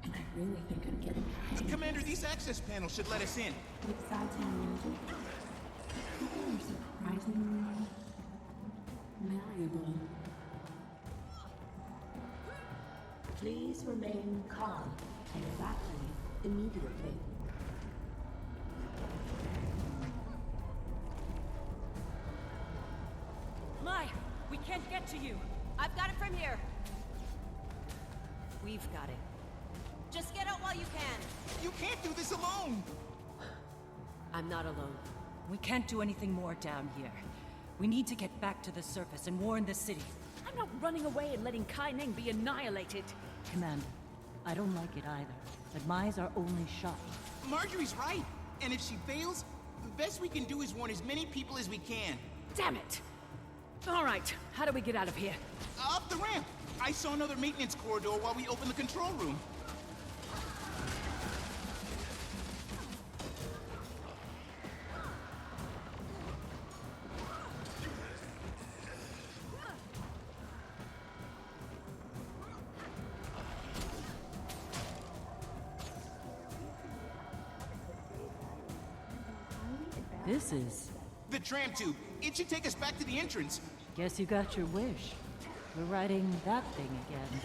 And I really think I'm getting high. Commander, these access panels should let us in. With Zoltan magic, people are surprisingly malleable. Please remain calm and evacuate immediately. Mai, we can't get to you. I've got it from here. We've got it. Just get out while you can. You can't do this alone! I'm not alone. We can't do anything more down here. We need to get back to the surface and warn the city. I'm not running away and letting Kai Ning be annihilated. Commander, I don't like it either, but Mai's our only shot. Marjorie's right. And if she fails, the best we can do is warn as many people as we can. Damn it! All right, how do we get out of here? Up the ramp! I saw another maintenance corridor while we opened the control room. This is... The tram tube. It should take us back to the entrance. Guess you got your wish. We're riding that thing again.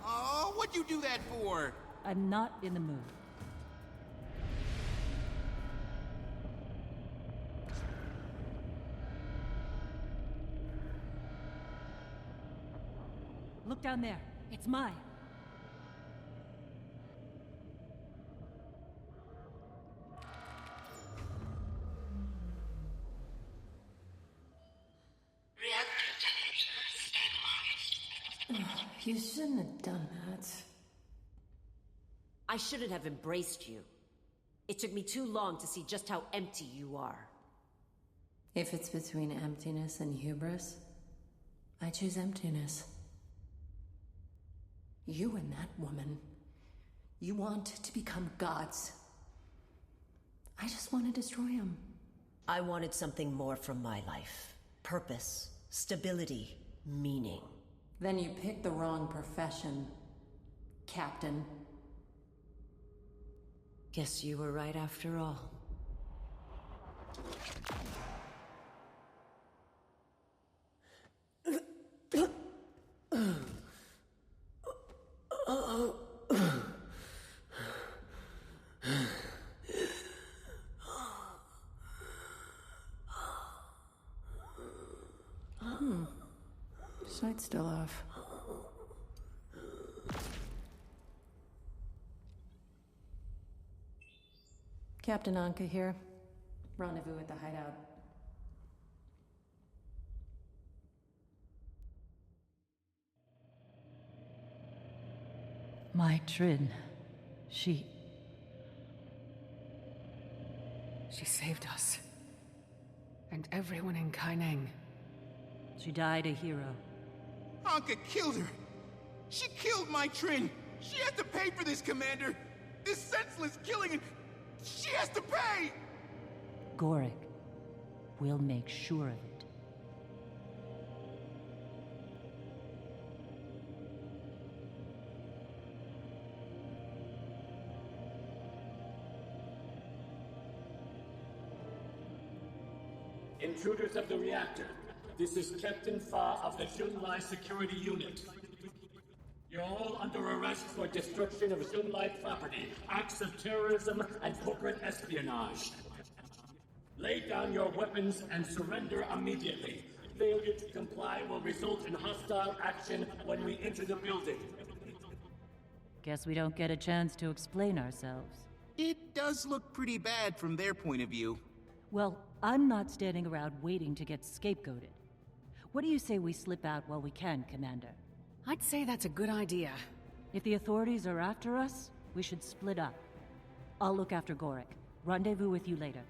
Oh, what'd you do that for? I'm not in the mood. Look down there. It's Mai. You shouldn't have done that. I shouldn't have embraced you. It took me too long to see just how empty you are. If it's between emptiness and hubris, I choose emptiness. You and that woman, you want to become gods. I just want to destroy them. I wanted something more from my life. Purpose. stability, meaning. Then you picked the wrong profession, Captain. Guess you were right after all. Sight's still off. Captain Anka here. Rendezvous at the hideout. My Trin. She saved us. And everyone in Kaineng. She died a hero. Anka killed her! She killed my Trin! She has to pay for this, Commander! This senseless killing, and she has to pay! Gorik. We'll make sure of it. Intruders of the reactor, this is Captain Fa of the Junlai Security Unit. You're all under arrest for destruction of Junlai property, acts of terrorism, and corporate espionage. Lay down your weapons and surrender immediately. Failure to comply will result in hostile action when we enter the building. Guess we don't get a chance to explain ourselves. It does look pretty bad from their point of view. Well, I'm not standing around waiting to get scapegoated. What do you say we slip out while we can, Commander? I'd say that's a good idea. If the authorities are after us, we should split up. I'll look after Gorik. Rendezvous with you later.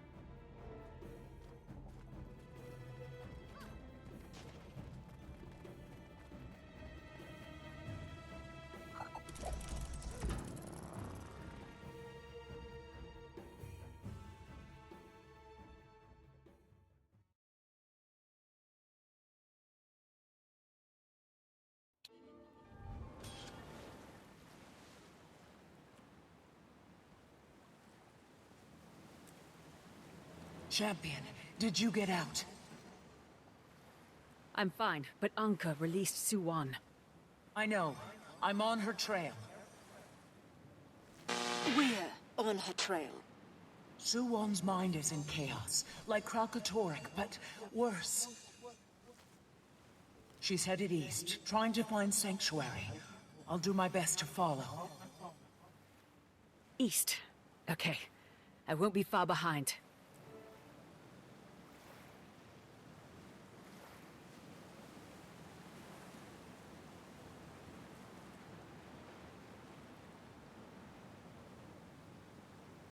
Champion, did you get out? I'm fine, but Anka released Suwan. I know. I'm on her trail. We're on her trail. Suwon's mind is in chaos, like Kralkatorrik, but worse. She's headed east, trying to find sanctuary. I'll do my best to follow. East. Okay. I won't be far behind.